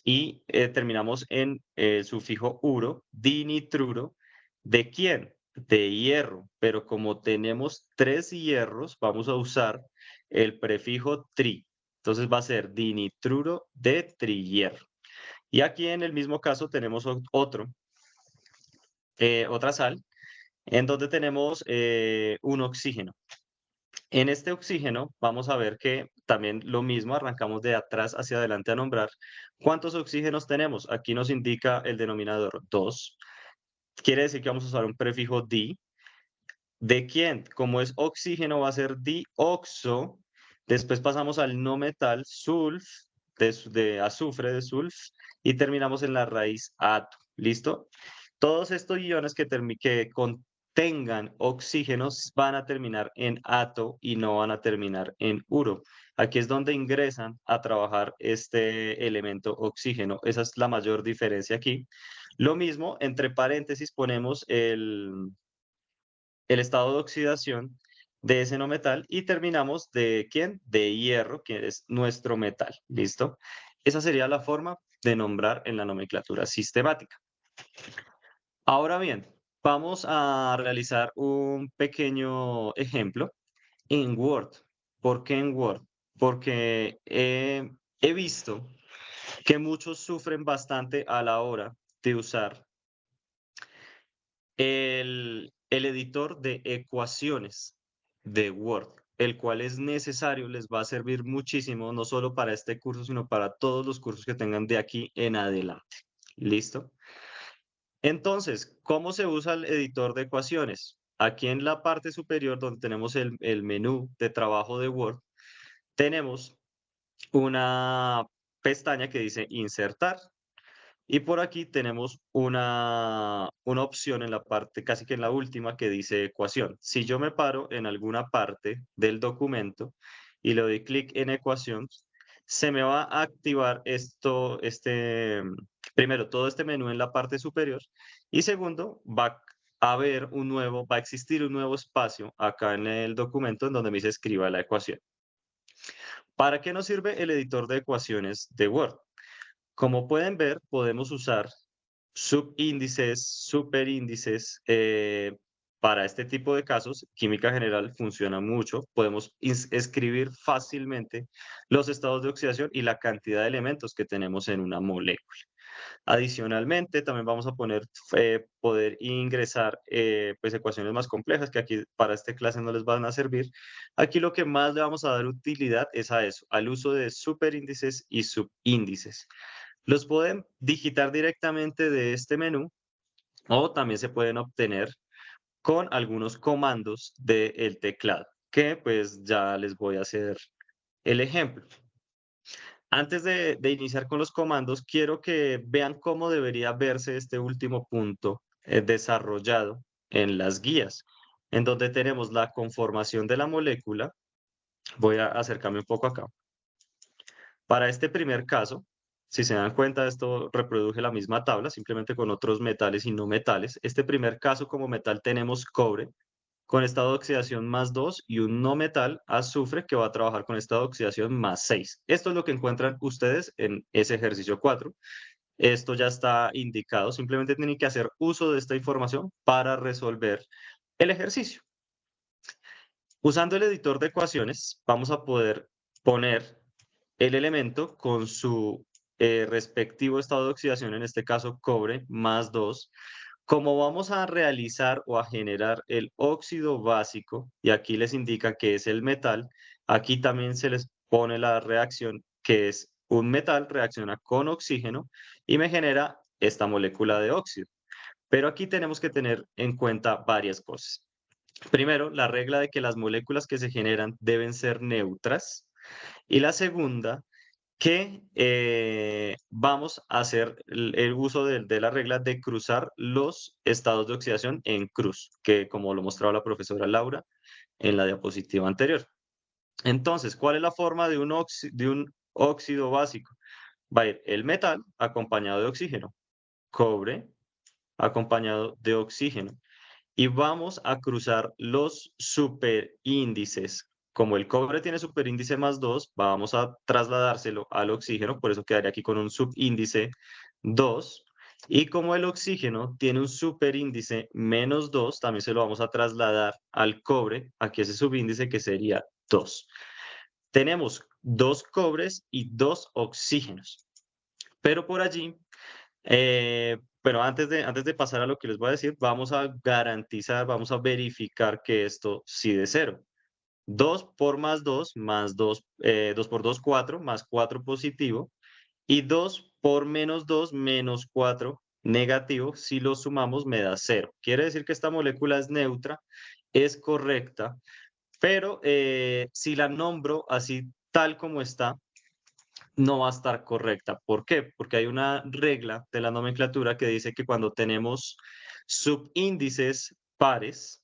y terminamos en el sufijo uro, dinitruro. ¿De quién? De hierro, pero como tenemos tres hierros, vamos a usar el prefijo tri. Entonces va a ser dinitruro de trihierro. Y aquí en el mismo caso tenemos otra sal, en donde tenemos un oxígeno. En este oxígeno vamos a ver que también lo mismo, arrancamos de atrás hacia adelante a nombrar. ¿Cuántos oxígenos tenemos? Aquí nos indica el denominador 2. Quiere decir que vamos a usar un prefijo di. ¿De quién? Como es oxígeno va a ser dioxo. Después pasamos al no metal, sulf, de azufre, de sulf, y terminamos en la raíz ato. ¿Listo? Todos estos iones que contengan oxígenos van a terminar en ato y no van a terminar en uro. Aquí es donde ingresan a trabajar este elemento oxígeno. Esa es la mayor diferencia aquí. Lo mismo, entre paréntesis ponemos el estado de oxidación de ese no metal y terminamos de ¿quién? De hierro, que es nuestro metal. ¿Listo? Esa sería la forma de nombrar en la nomenclatura sistemática. Ahora bien, vamos a realizar un pequeño ejemplo en Word. ¿Por qué en Word? Porque he visto que muchos sufren bastante a la hora de usar el editor de ecuaciones de Word, el cual es necesario, les va a servir muchísimo, no solo para este curso, sino para todos los cursos que tengan de aquí en adelante. ¿Listo? Entonces, ¿cómo se usa el editor de ecuaciones? Aquí en la parte superior, donde tenemos el menú de trabajo de Word, tenemos una pestaña que dice insertar. Y por aquí tenemos una opción en la parte, casi que en la última, que dice ecuación. Si yo me paro en alguna parte del documento y le doy clic en ecuación, se me va a activar primero, todo este menú en la parte superior, y segundo, va a existir un nuevo espacio acá en el documento en donde me dice escriba la ecuación. ¿Para qué nos sirve el editor de ecuaciones de Word? Como pueden ver, podemos usar subíndices, superíndices. Para este tipo de casos, química general funciona mucho. Podemos escribir fácilmente los estados de oxidación y la cantidad de elementos que tenemos en una molécula. Adicionalmente, también vamos a poder ingresar pues ecuaciones más complejas que aquí para esta clase no les van a servir. Aquí lo que más le vamos a dar utilidad es a eso, al uso de superíndices y subíndices. Los pueden digitar directamente de este menú o también se pueden obtener con algunos comandos del teclado, que pues ya les voy a hacer el ejemplo. Antes de iniciar con los comandos, quiero que vean cómo debería verse este último punto desarrollado en las guías, en donde tenemos la conformación de la molécula. Voy a acercarme un poco acá. Para este primer caso, si se dan cuenta, esto reproduje la misma tabla, simplemente con otros metales y no metales. Este primer caso como metal tenemos cobre con estado de oxidación +2 y un no metal, azufre, que va a trabajar con estado de oxidación +6. Esto es lo que encuentran ustedes en ese ejercicio 4. Esto ya está indicado, simplemente tienen que hacer uso de esta información para resolver el ejercicio. Usando el editor de ecuaciones, vamos a poder poner el elemento con su respectivo estado de oxidación, en este caso cobre +2. Como vamos a realizar o a generar el óxido básico, y aquí les indica que es el metal, aquí también se les pone la reacción que es un metal, reacciona con oxígeno y me genera esta molécula de óxido. Pero aquí tenemos que tener en cuenta varias cosas. Primero, la regla de que las moléculas que se generan deben ser neutras. Y la segunda, que vamos a hacer el uso de la regla de cruzar los estados de oxidación en cruz, que como lo mostraba la profesora Laura en la diapositiva anterior. Entonces, ¿cuál es la forma de de un óxido básico? Va a ir el metal acompañado de oxígeno, cobre acompañado de oxígeno. Y vamos a cruzar los superíndices. Como el cobre tiene superíndice +2, vamos a trasladárselo al oxígeno, por eso quedaría aquí con un subíndice 2. Y como el oxígeno tiene un superíndice -2, también se lo vamos a trasladar al cobre, aquí ese subíndice que sería 2. Tenemos 2 cobres y 2 oxígenos. Pero por allí, pero antes de pasar a lo que les voy a decir, vamos a garantizar, vamos a verificar que esto sí de cero. 2 por más 2, 2 por 2, 4, más 4 positivo, y 2 por -2, -4 negativo, si lo sumamos me da cero. Quiere decir que esta molécula es neutra, es correcta, pero si la nombro así tal como está, no va a estar correcta. ¿Por qué? Porque hay una regla de la nomenclatura que dice que cuando tenemos subíndices pares,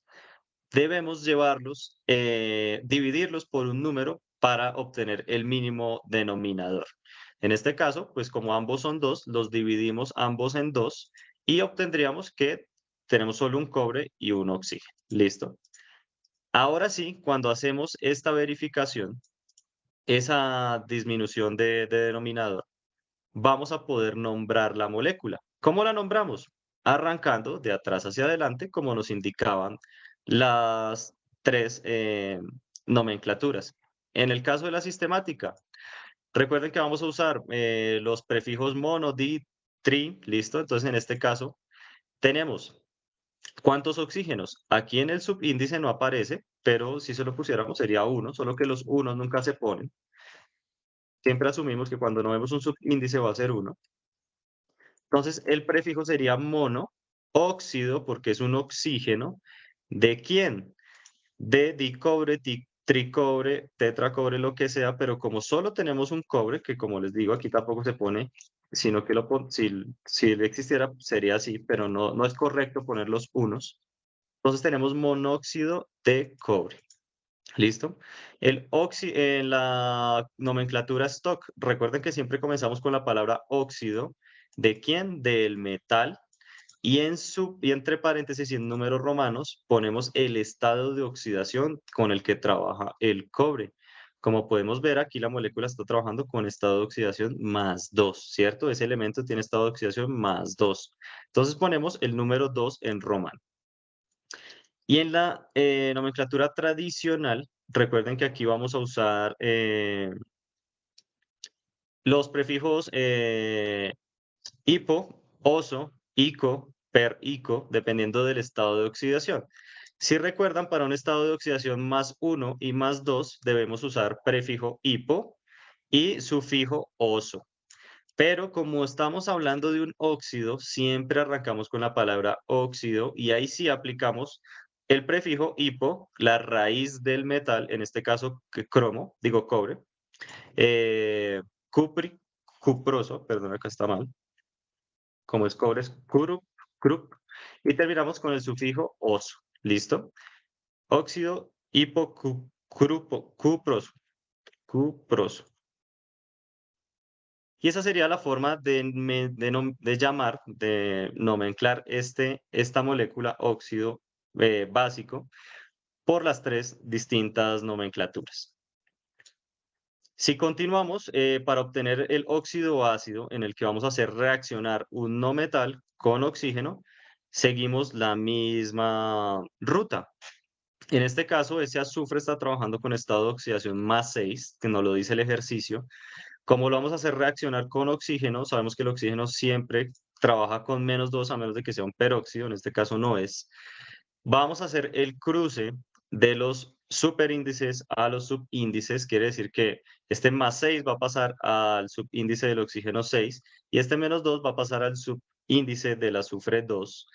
debemos llevarlos, dividirlos por un número para obtener el mínimo denominador. En este caso, pues como ambos son 2, los dividimos ambos en 2 y obtendríamos que tenemos solo un cobre y un oxígeno. ¿Listo? Ahora sí, cuando hacemos esta verificación, esa disminución de denominador, vamos a poder nombrar la molécula. ¿Cómo la nombramos? Arrancando de atrás hacia adelante, como nos indicaban las tres nomenclaturas. En el caso de la sistemática, recuerden que vamos a usar los prefijos mono, di, tri, listo. Entonces, en este caso, tenemos ¿cuántos oxígenos? Aquí en el subíndice no aparece, pero si se lo pusiéramos sería uno, solo que los unos nunca se ponen. Siempre asumimos que cuando no vemos un subíndice va a ser uno. Entonces, el prefijo sería mono, óxido, porque es un oxígeno. ¿De quién? De dicobre, tricobre, tetracobre, lo que sea, pero como solo tenemos un cobre, que como les digo, aquí tampoco se pone, sino que si existiera sería así, pero no es correcto poner los unos. Entonces tenemos monóxido de cobre. ¿Listo? En la nomenclatura stock, recuerden que siempre comenzamos con la palabra óxido. ¿De quién? Del metal. Y entre paréntesis y en números romanos ponemos el estado de oxidación con el que trabaja el cobre. Como podemos ver, aquí la molécula está trabajando con estado de oxidación +2, ¿cierto? Ese elemento tiene estado de oxidación +2. Entonces ponemos el número 2 en romano. Y en la nomenclatura tradicional, recuerden que aquí vamos a usar los prefijos hipo, oso, ico, per ico, dependiendo del estado de oxidación. Si recuerdan, para un estado de oxidación +1 y +2 debemos usar prefijo hipo y sufijo oso. Pero como estamos hablando de un óxido, siempre arrancamos con la palabra óxido y ahí sí aplicamos el prefijo hipo, la raíz del metal, en este caso cromo, digo cobre, eh, cupri, cuproso, perdón, acá está mal, como es cobre es crup, y terminamos con el sufijo oso. ¿Listo? Óxido cuproso, cuproso. Y esa sería la forma de llamar, de nomenclar esta molécula óxido básico por las tres distintas nomenclaturas. Si continuamos, para obtener el óxido ácido en el que vamos a hacer reaccionar un no metal con oxígeno, seguimos la misma ruta. En este caso, ese azufre está trabajando con estado de oxidación +6, que nos lo dice el ejercicio. Como lo vamos a hacer reaccionar con oxígeno, sabemos que el oxígeno siempre trabaja con -2 a menos de que sea un peróxido, en este caso no es. Vamos a hacer el cruce de los superíndices a los subíndices, quiere decir que este +6 va a pasar al subíndice del oxígeno 6 y este -2 va a pasar al subíndice del azufre 2.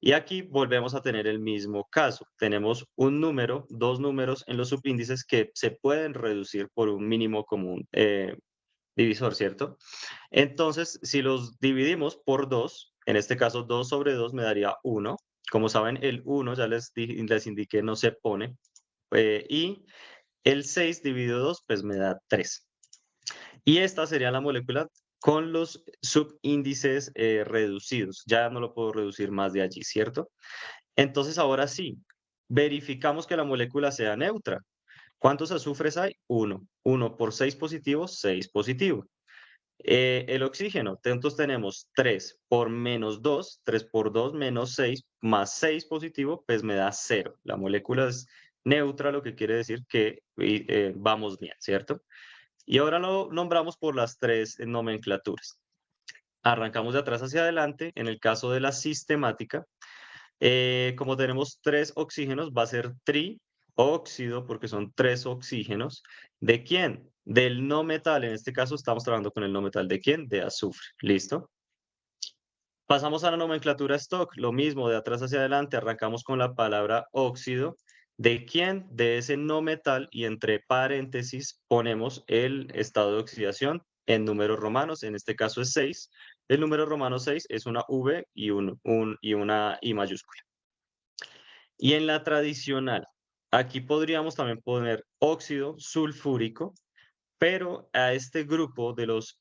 Y aquí volvemos a tener el mismo caso. Tenemos un número, dos números en los subíndices que se pueden reducir por un mínimo común divisor, ¿cierto? Entonces, si los dividimos por 2, en este caso 2 sobre 2 me daría 1. Como saben, el 1 ya les indiqué, no se pone. Y el 6 dividido 2, pues me da 3. Y esta sería la molécula con los subíndices reducidos. Ya no lo puedo reducir más de allí, ¿cierto? Entonces, ahora sí, verificamos que la molécula sea neutra. ¿Cuántos azufres hay? 1. 1 por 6 positivos, 6 positivo. El oxígeno, entonces tenemos 3 por menos 2, 3 por 2 menos 6, más 6 positivo, pues me da 0. La molécula es neutra, lo que quiere decir que vamos bien, ¿cierto? Y ahora lo nombramos por las tres nomenclaturas. Arrancamos de atrás hacia adelante. En el caso de la sistemática, como tenemos 3 oxígenos, va a ser trióxido, porque son 3 oxígenos. ¿De quién? Del no metal. En este caso estamos trabajando con el no metal. ¿De quién? De azufre. ¿Listo? Pasamos a la nomenclatura stock. Lo mismo, de atrás hacia adelante, arrancamos con la palabra óxido. ¿De quién? De ese no metal, y entre paréntesis ponemos el estado de oxidación en números romanos. En este caso es 6. El número romano 6 es una V y una I mayúscula. Y en la tradicional, aquí podríamos también poner óxido sulfúrico, pero a este grupo de los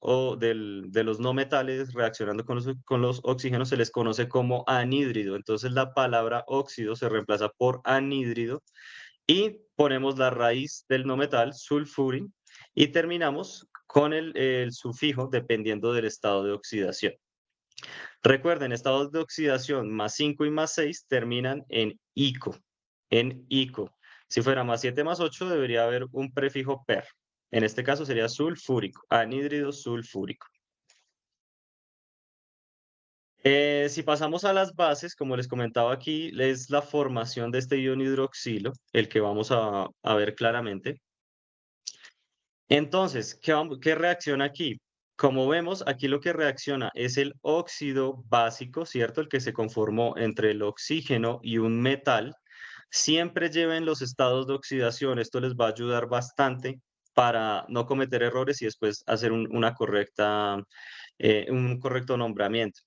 no metales reaccionando con los oxígenos se les conoce como anhídrido. Entonces la palabra óxido se reemplaza por anhídrido y ponemos la raíz del no metal, sulfurin, y terminamos con el sufijo dependiendo del estado de oxidación. Recuerden, estados de oxidación más 5 y más 6 terminan en ico, en ico. Si fuera más 7 más 8 debería haber un prefijo per. En este caso sería sulfúrico, anhídrido sulfúrico. Si pasamos a las bases, como les comentaba aquí, es la formación de este ion hidroxilo, el que vamos a ver claramente. Entonces, ¿qué reacciona aquí? Como vemos, aquí lo que reacciona es el óxido básico, ¿cierto? El que se conformó entre el oxígeno y un metal. Siempre lleven los estados de oxidación. Esto les va a ayudar bastante para no cometer errores y después hacer un correcto nombramiento.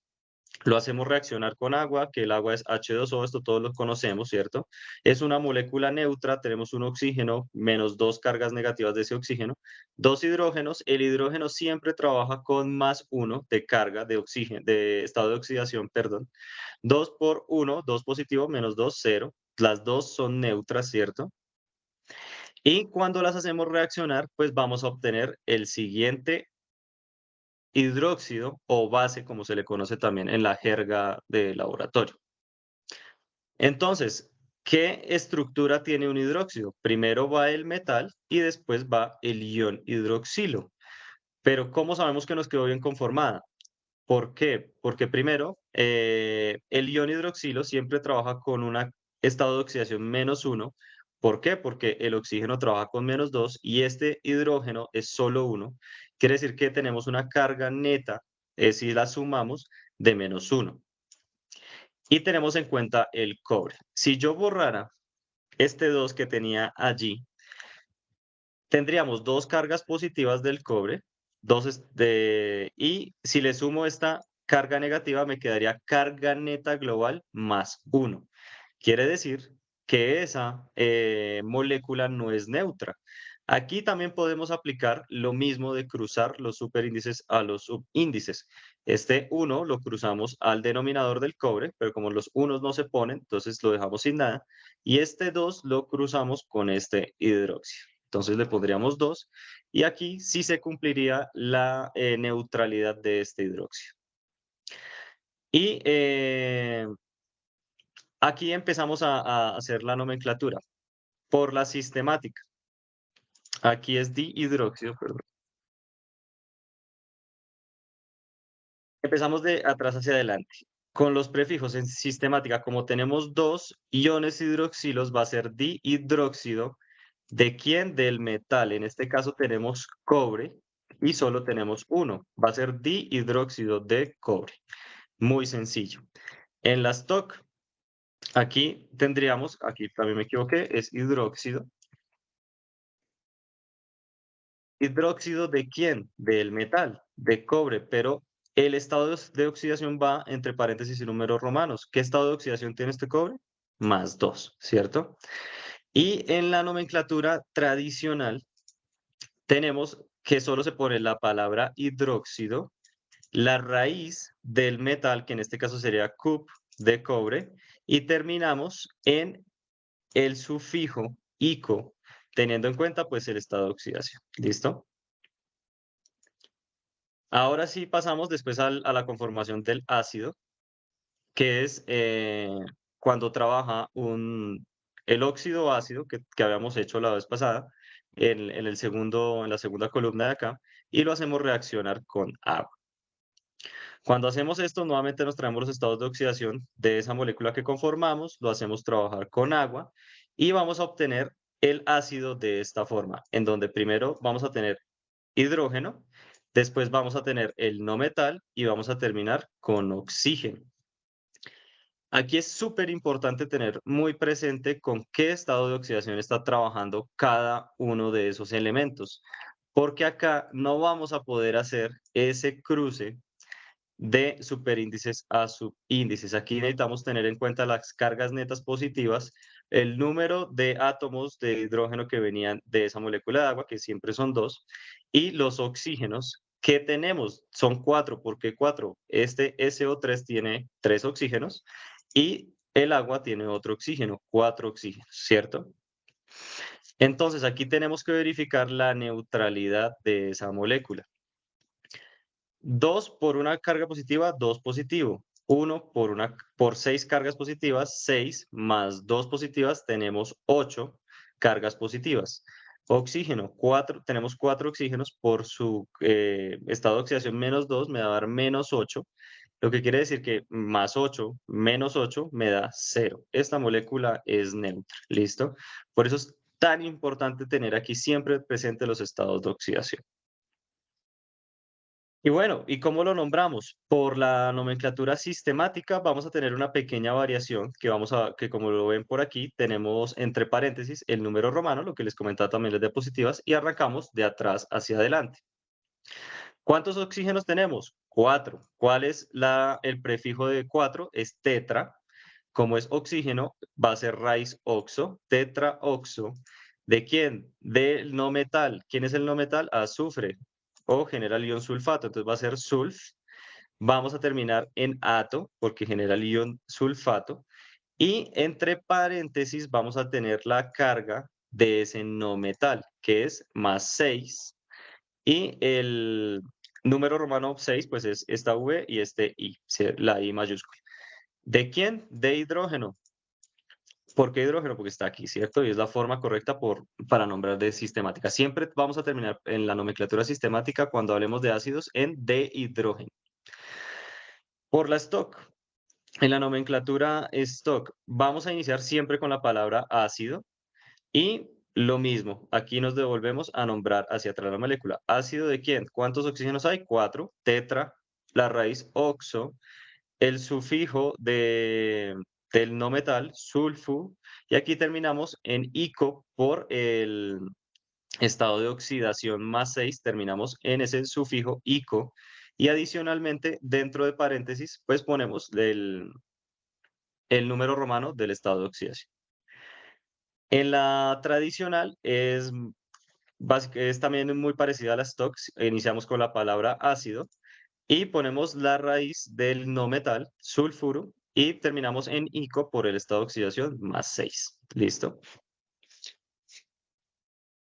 Lo hacemos reaccionar con agua, que el agua es H2O, esto todos lo conocemos, ¿cierto? Es una molécula neutra, tenemos un oxígeno, menos 2 cargas negativas de ese oxígeno, 2 hidrógenos, el hidrógeno siempre trabaja con más 1 de carga de oxígeno, de estado de oxidación, perdón. 2 por 1, 2 positivo, menos 2, 0. Las dos son neutras, ¿cierto? Y cuando las hacemos reaccionar, pues vamos a obtener el siguiente hidróxido o base, como se le conoce también en la jerga de laboratorio. Entonces, ¿qué estructura tiene un hidróxido? Primero va el metal y después va el ion hidroxilo. Pero ¿cómo sabemos que nos quedó bien conformada? ¿Por qué? Porque primero, el ion hidroxilo siempre trabaja con un estado de oxidación -1. ¿Por qué? Porque el oxígeno trabaja con -2 y este hidrógeno es solo 1. Quiere decir que tenemos una carga neta, si la sumamos, de -1. Y tenemos en cuenta el cobre. Si yo borrara este 2 que tenía allí, tendríamos dos cargas positivas del cobre, y si le sumo esta carga negativa, me quedaría carga neta global más 1. Quiere decir que esa molécula no es neutra. Aquí también podemos aplicar lo mismo de cruzar los superíndices a los subíndices. Este 1 lo cruzamos al denominador del cobre, pero como los unos no se ponen, entonces lo dejamos sin nada. Y este 2 lo cruzamos con este hidróxido. Entonces le pondríamos 2 y aquí sí se cumpliría la neutralidad de este hidróxido. Y aquí empezamos a hacer la nomenclatura por la sistemática. Aquí es dihidróxido, perdón. Empezamos de atrás hacia adelante. Con los prefijos en sistemática, como tenemos dos iones hidroxilos, va a ser dihidróxido. ¿De quién? Del metal. En este caso tenemos cobre y solo tenemos uno. Va a ser dihidróxido de cobre. Muy sencillo. En las TOC Aquí tendríamos, aquí también me equivoqué, es hidróxido. ¿Hidróxido de quién? Del metal, de cobre, pero el estado de oxidación va entre paréntesis y números romanos. ¿Qué estado de oxidación tiene este cobre? Más 2, ¿cierto? Y en la nomenclatura tradicional tenemos que solo se pone la palabra hidróxido, la raíz del metal, que en este caso sería cup de cobre, y terminamos en el sufijo ico, teniendo en cuenta pues el estado de oxidación. ¿Listo? Ahora sí pasamos después a la conformación del ácido, que es cuando trabaja el óxido ácido que habíamos hecho la vez pasada en la segunda columna de acá, y lo hacemos reaccionar con agua. Cuando hacemos esto, nuevamente nos traemos los estados de oxidación de esa molécula que conformamos, lo hacemos trabajar con agua y vamos a obtener el ácido de esta forma, en donde primero vamos a tener hidrógeno, después vamos a tener el no metal y vamos a terminar con oxígeno. Aquí es súper importante tener muy presente con qué estado de oxidación está trabajando cada uno de esos elementos, porque acá no vamos a poder hacer ese cruce de superíndices a subíndices. Aquí necesitamos tener en cuenta las cargas netas positivas, el número de átomos de hidrógeno que venían de esa molécula de agua, que siempre son 2, y los oxígenos que tenemos son 4. ¿Por qué 4? Este SO3 tiene 3 oxígenos y el agua tiene otro oxígeno, 4 oxígenos, ¿cierto? Entonces aquí tenemos que verificar la neutralidad de esa molécula. 2 por una carga positiva, 2 positivo. 1 por 6 cargas positivas, 6 más 2 positivas, tenemos 8 cargas positivas. Oxígeno, 4, tenemos 4 oxígenos por su estado de oxidación menos 2, me va a dar menos 8, lo que quiere decir que más 8 menos 8 me da 0. Esta molécula es neutra, ¿listo? Por eso es tan importante tener aquí siempre presente los estados de oxidación. Y bueno, ¿y cómo lo nombramos? Por la nomenclatura sistemática vamos a tener una pequeña variación que como lo ven por aquí, tenemos entre paréntesis el número romano, lo que les comentaba también las diapositivas, y arrancamos de atrás hacia adelante. ¿Cuántos oxígenos tenemos? 4. ¿Cuál es el prefijo de 4? Es tetra. Como es oxígeno, va a ser raíz oxo, tetraoxo. ¿De quién? Del no metal. ¿Quién es el no metal? Azufre o genera el ion sulfato. Entonces va a ser sulf. Vamos a terminar en ato porque genera el ion sulfato. Y entre paréntesis vamos a tener la carga de ese no metal, que es más 6. Y el número romano 6, pues es esta V y este I, la I mayúscula. ¿De quién? De hidrógeno. ¿Por qué hidrógeno? Porque está aquí, ¿cierto? Y es la forma correcta para nombrar de sistemática. Siempre vamos a terminar en la nomenclatura sistemática cuando hablemos de ácidos en de hidrógeno. Por la stock. En la nomenclatura stock vamos a iniciar siempre con la palabra ácido y lo mismo. Aquí nos devolvemos a nombrar hacia atrás la molécula. ¿Ácido de quién? ¿Cuántos oxígenos hay? 4. Tetra, la raíz oxo, el sufijo del no metal, sulfu, y aquí terminamos en ico por el estado de oxidación más 6, terminamos en ese sufijo ico, y adicionalmente dentro de paréntesis, pues ponemos el número romano del estado de oxidación. En la tradicional es también muy parecida a las stocks, iniciamos con la palabra ácido, y ponemos la raíz del no metal, sulfuro, y terminamos en ico por el estado de oxidación más 6. ¿Listo?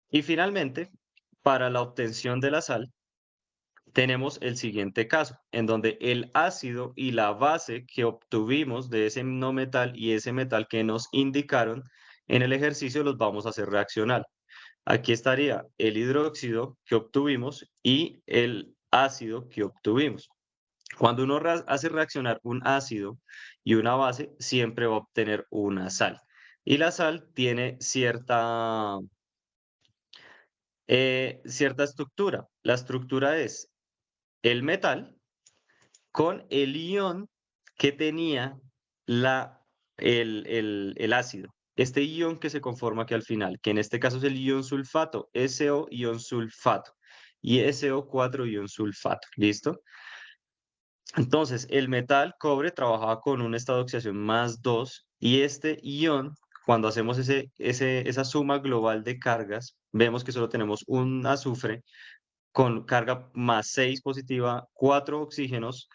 Y finalmente, para la obtención de la sal, tenemos el siguiente caso, en donde el ácido y la base que obtuvimos de ese no metal y ese metal que nos indicaron en el ejercicio los vamos a hacer reaccionar. Aquí estaría el hidróxido que obtuvimos y el ácido que obtuvimos. Cuando uno hace reaccionar un ácido y una base, siempre va a obtener una sal. Y la sal tiene cierta estructura. La estructura es el metal con el ion que tenía la el ácido. Este ion que se conforma aquí al final, que en este caso es el ion sulfato, SO ion sulfato y SO4 ion sulfato, ¿listo? Entonces, el metal cobre trabajaba con un estado de oxidación más 2 y este ion, cuando hacemos esa suma global de cargas, vemos que solo tenemos un azufre con carga más 6 positiva, 4 oxígenos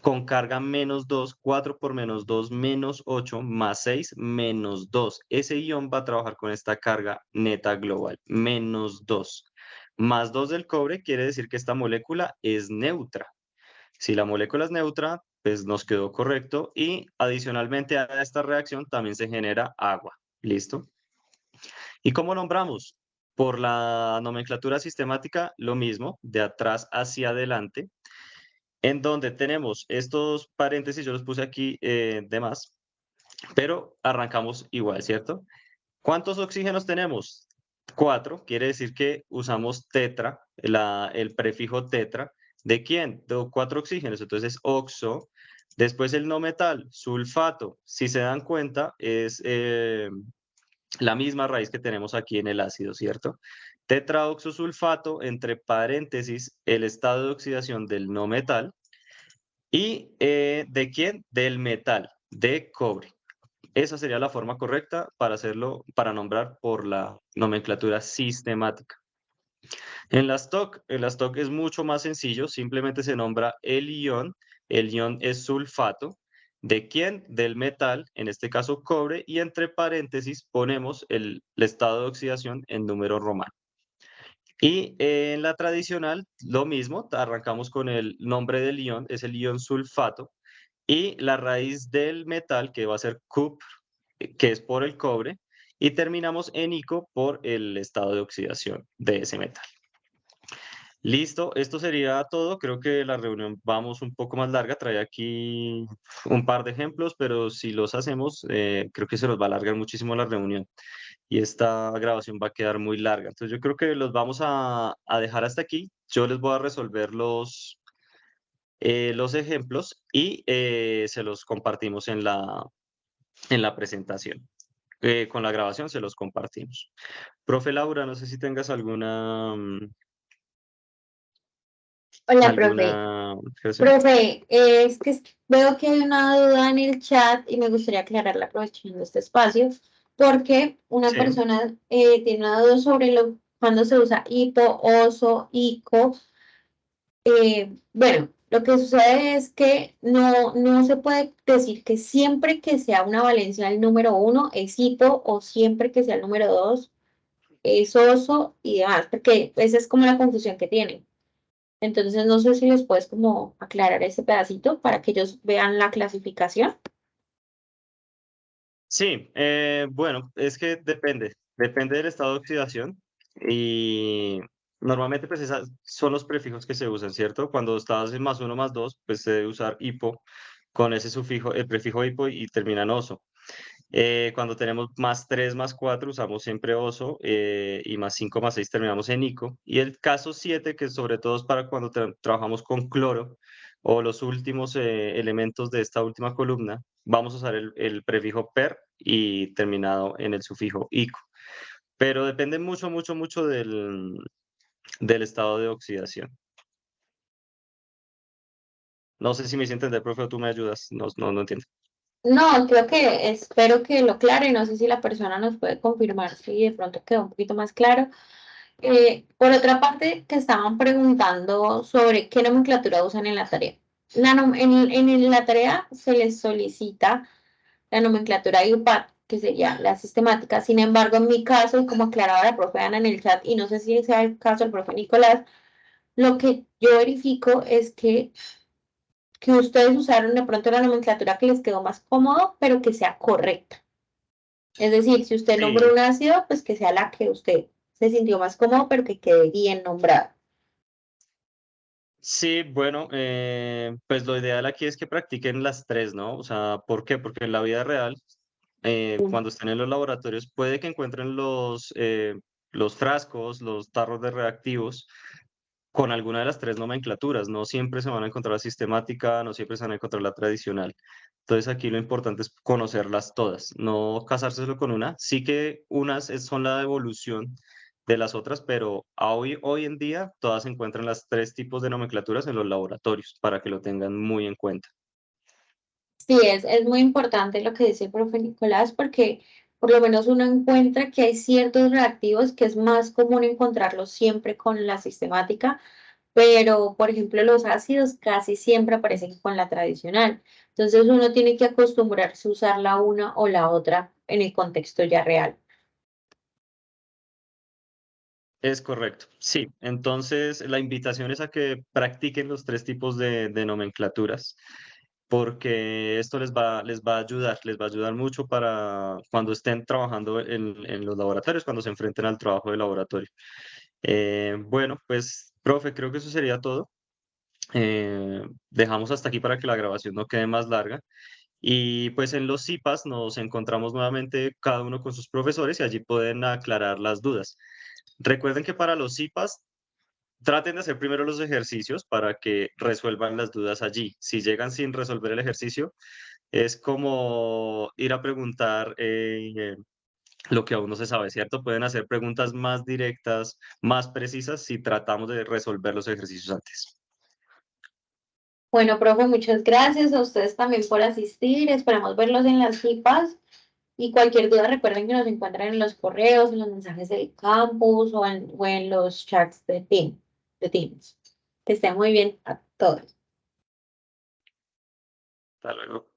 con carga menos 2, 4 por menos 2, menos 8, más 6, menos 2. Ese ion va a trabajar con esta carga neta global, menos 2. Más 2 del cobre quiere decir que esta molécula es neutra. Si la molécula es neutra, pues nos quedó correcto y adicionalmente a esta reacción también se genera agua. ¿Listo? ¿Y cómo nombramos? Por la nomenclatura sistemática, lo mismo, de atrás hacia adelante, en donde tenemos estos paréntesis, yo los puse aquí de más, pero arrancamos igual, ¿cierto? ¿Cuántos oxígenos tenemos? 4, quiere decir que usamos tetra, el prefijo tetra. ¿De quién? De 4 oxígenos, entonces oxo. Después el no metal, sulfato. Si se dan cuenta, es la misma raíz que tenemos aquí en el ácido, ¿cierto? Tetraoxosulfato, entre paréntesis, el estado de oxidación del no metal. ¿Y de quién? Del metal, de cobre. Esa sería la forma correcta para hacerlo, para nombrar por la nomenclatura sistemática. En la stock es mucho más sencillo, simplemente se nombra el ion es sulfato. ¿De quién? Del metal, en este caso cobre, y entre paréntesis ponemos el estado de oxidación en número romano. Y en la tradicional, lo mismo, arrancamos con el nombre del ion, es el ion sulfato, y la raíz del metal, que va a ser Cup, que es por el cobre, y terminamos en ico por el estado de oxidación de ese metal. Listo, esto sería todo. Creo que la reunión vamos un poco más larga. Trae aquí un par de ejemplos, pero si los hacemos, creo que se nos va a alargar muchísimo la reunión y esta grabación va a quedar muy larga. Entonces yo creo que los vamos a dejar hasta aquí. Yo les voy a resolver los ejemplos y se los compartimos en la presentación. Con la grabación se los compartimos. Profe Laura, no sé si tengas Hola, profe. alguna objeción. Profe, es que veo que hay una duda en el chat y me gustaría aclararla aprovechando este espacio, porque una Sí, persona tiene una duda sobre cuando se usa hipo, oso, ico. Bueno, lo que sucede es que no se puede decir que siempre que sea una valencia el número uno es hipo o siempre que sea el número dos es oso y demás, porque esa es como la confusión que tienen. Entonces, no sé si les puedes como aclarar ese pedacito para que ellos vean la clasificación. sí, bueno, es que depende del estado de oxidación y normalmente pues esos son los prefijos que se usan, ¿cierto? Cuando estás en más uno, más dos, pues se debe usar hipo con ese sufijo, el prefijo hipo y termina en oso. Cuando tenemos más 3 más 4 usamos siempre oso y más 5 más 6 terminamos en ico. Y el caso 7 que sobre todo es para cuando trabajamos con cloro o los últimos elementos de esta última columna, vamos a usar el prefijo per y terminado en el sufijo ico. Pero depende mucho, mucho, mucho del estado de oxidación. No sé si me hice entender, profe, o tú me ayudas. No, no, no entiendo. No, creo que espero que lo clare. No sé si la persona nos puede confirmar si de pronto quedó un poquito más claro. Por otra parte, te estaban preguntando sobre qué nomenclatura usan en la tarea. En la tarea se les solicita la nomenclatura IUPAC, que sería la sistemática. Sin embargo, en mi caso, y como aclaraba la profe Ana en el chat, y no sé si sea el caso del profe Nicolás, lo que yo verifico es que ustedes usaron de pronto la nomenclatura que les quedó más cómodo, pero que sea correcta. Es decir, si usted nombró Sí, un ácido, pues que sea la que usted se sintió más cómodo, pero que quede bien nombrada. sí, bueno, pues lo ideal aquí es que practiquen las tres, ¿no? O sea, ¿por qué? Porque en la vida real, cuando estén en los laboratorios, puede que encuentren los frascos, los tarros de reactivos, con alguna de las tres nomenclaturas. No siempre se van a encontrar la sistemática, no siempre se van a encontrar la tradicional. Entonces aquí lo importante es conocerlas todas, no casarse solo con una. Sí que unas son la evolución de las otras, pero hoy en día todas se encuentran las tres tipos de nomenclaturas en los laboratorios para que lo tengan muy en cuenta. Sí, es muy importante lo que dice el profe Nicolás, porque por lo menos uno encuentra que hay ciertos reactivos que es más común encontrarlos siempre con la sistemática, pero por ejemplo los ácidos casi siempre aparecen con la tradicional. Entonces uno tiene que acostumbrarse a usar la una o la otra en el contexto ya real. Es correcto, sí. Entonces, la invitación es a que practiquen los tres tipos de nomenclaturas, porque esto les va a ayudar mucho para cuando estén trabajando en los laboratorios, cuando se enfrenten al trabajo de laboratorio. Bueno, pues, profe, creo que eso sería todo. Dejamos hasta aquí para que la grabación no quede más larga. Y pues en los CIPAS nos encontramos nuevamente cada uno con sus profesores y allí pueden aclarar las dudas. Recuerden que para los CIPAS traten de hacer primero los ejercicios para que resuelvan las dudas allí. Si llegan sin resolver el ejercicio, es como ir a preguntar lo que aún no se sabe, ¿cierto? Pueden hacer preguntas más directas, más precisas si tratamos de resolver los ejercicios antes. Bueno, profe, muchas gracias a ustedes también por asistir. Esperamos verlos en las FIPAS. Y cualquier duda, recuerden que nos encuentran en los correos, en los mensajes del campus o en los chats de Teams. Que estén muy bien a todos. Hasta luego.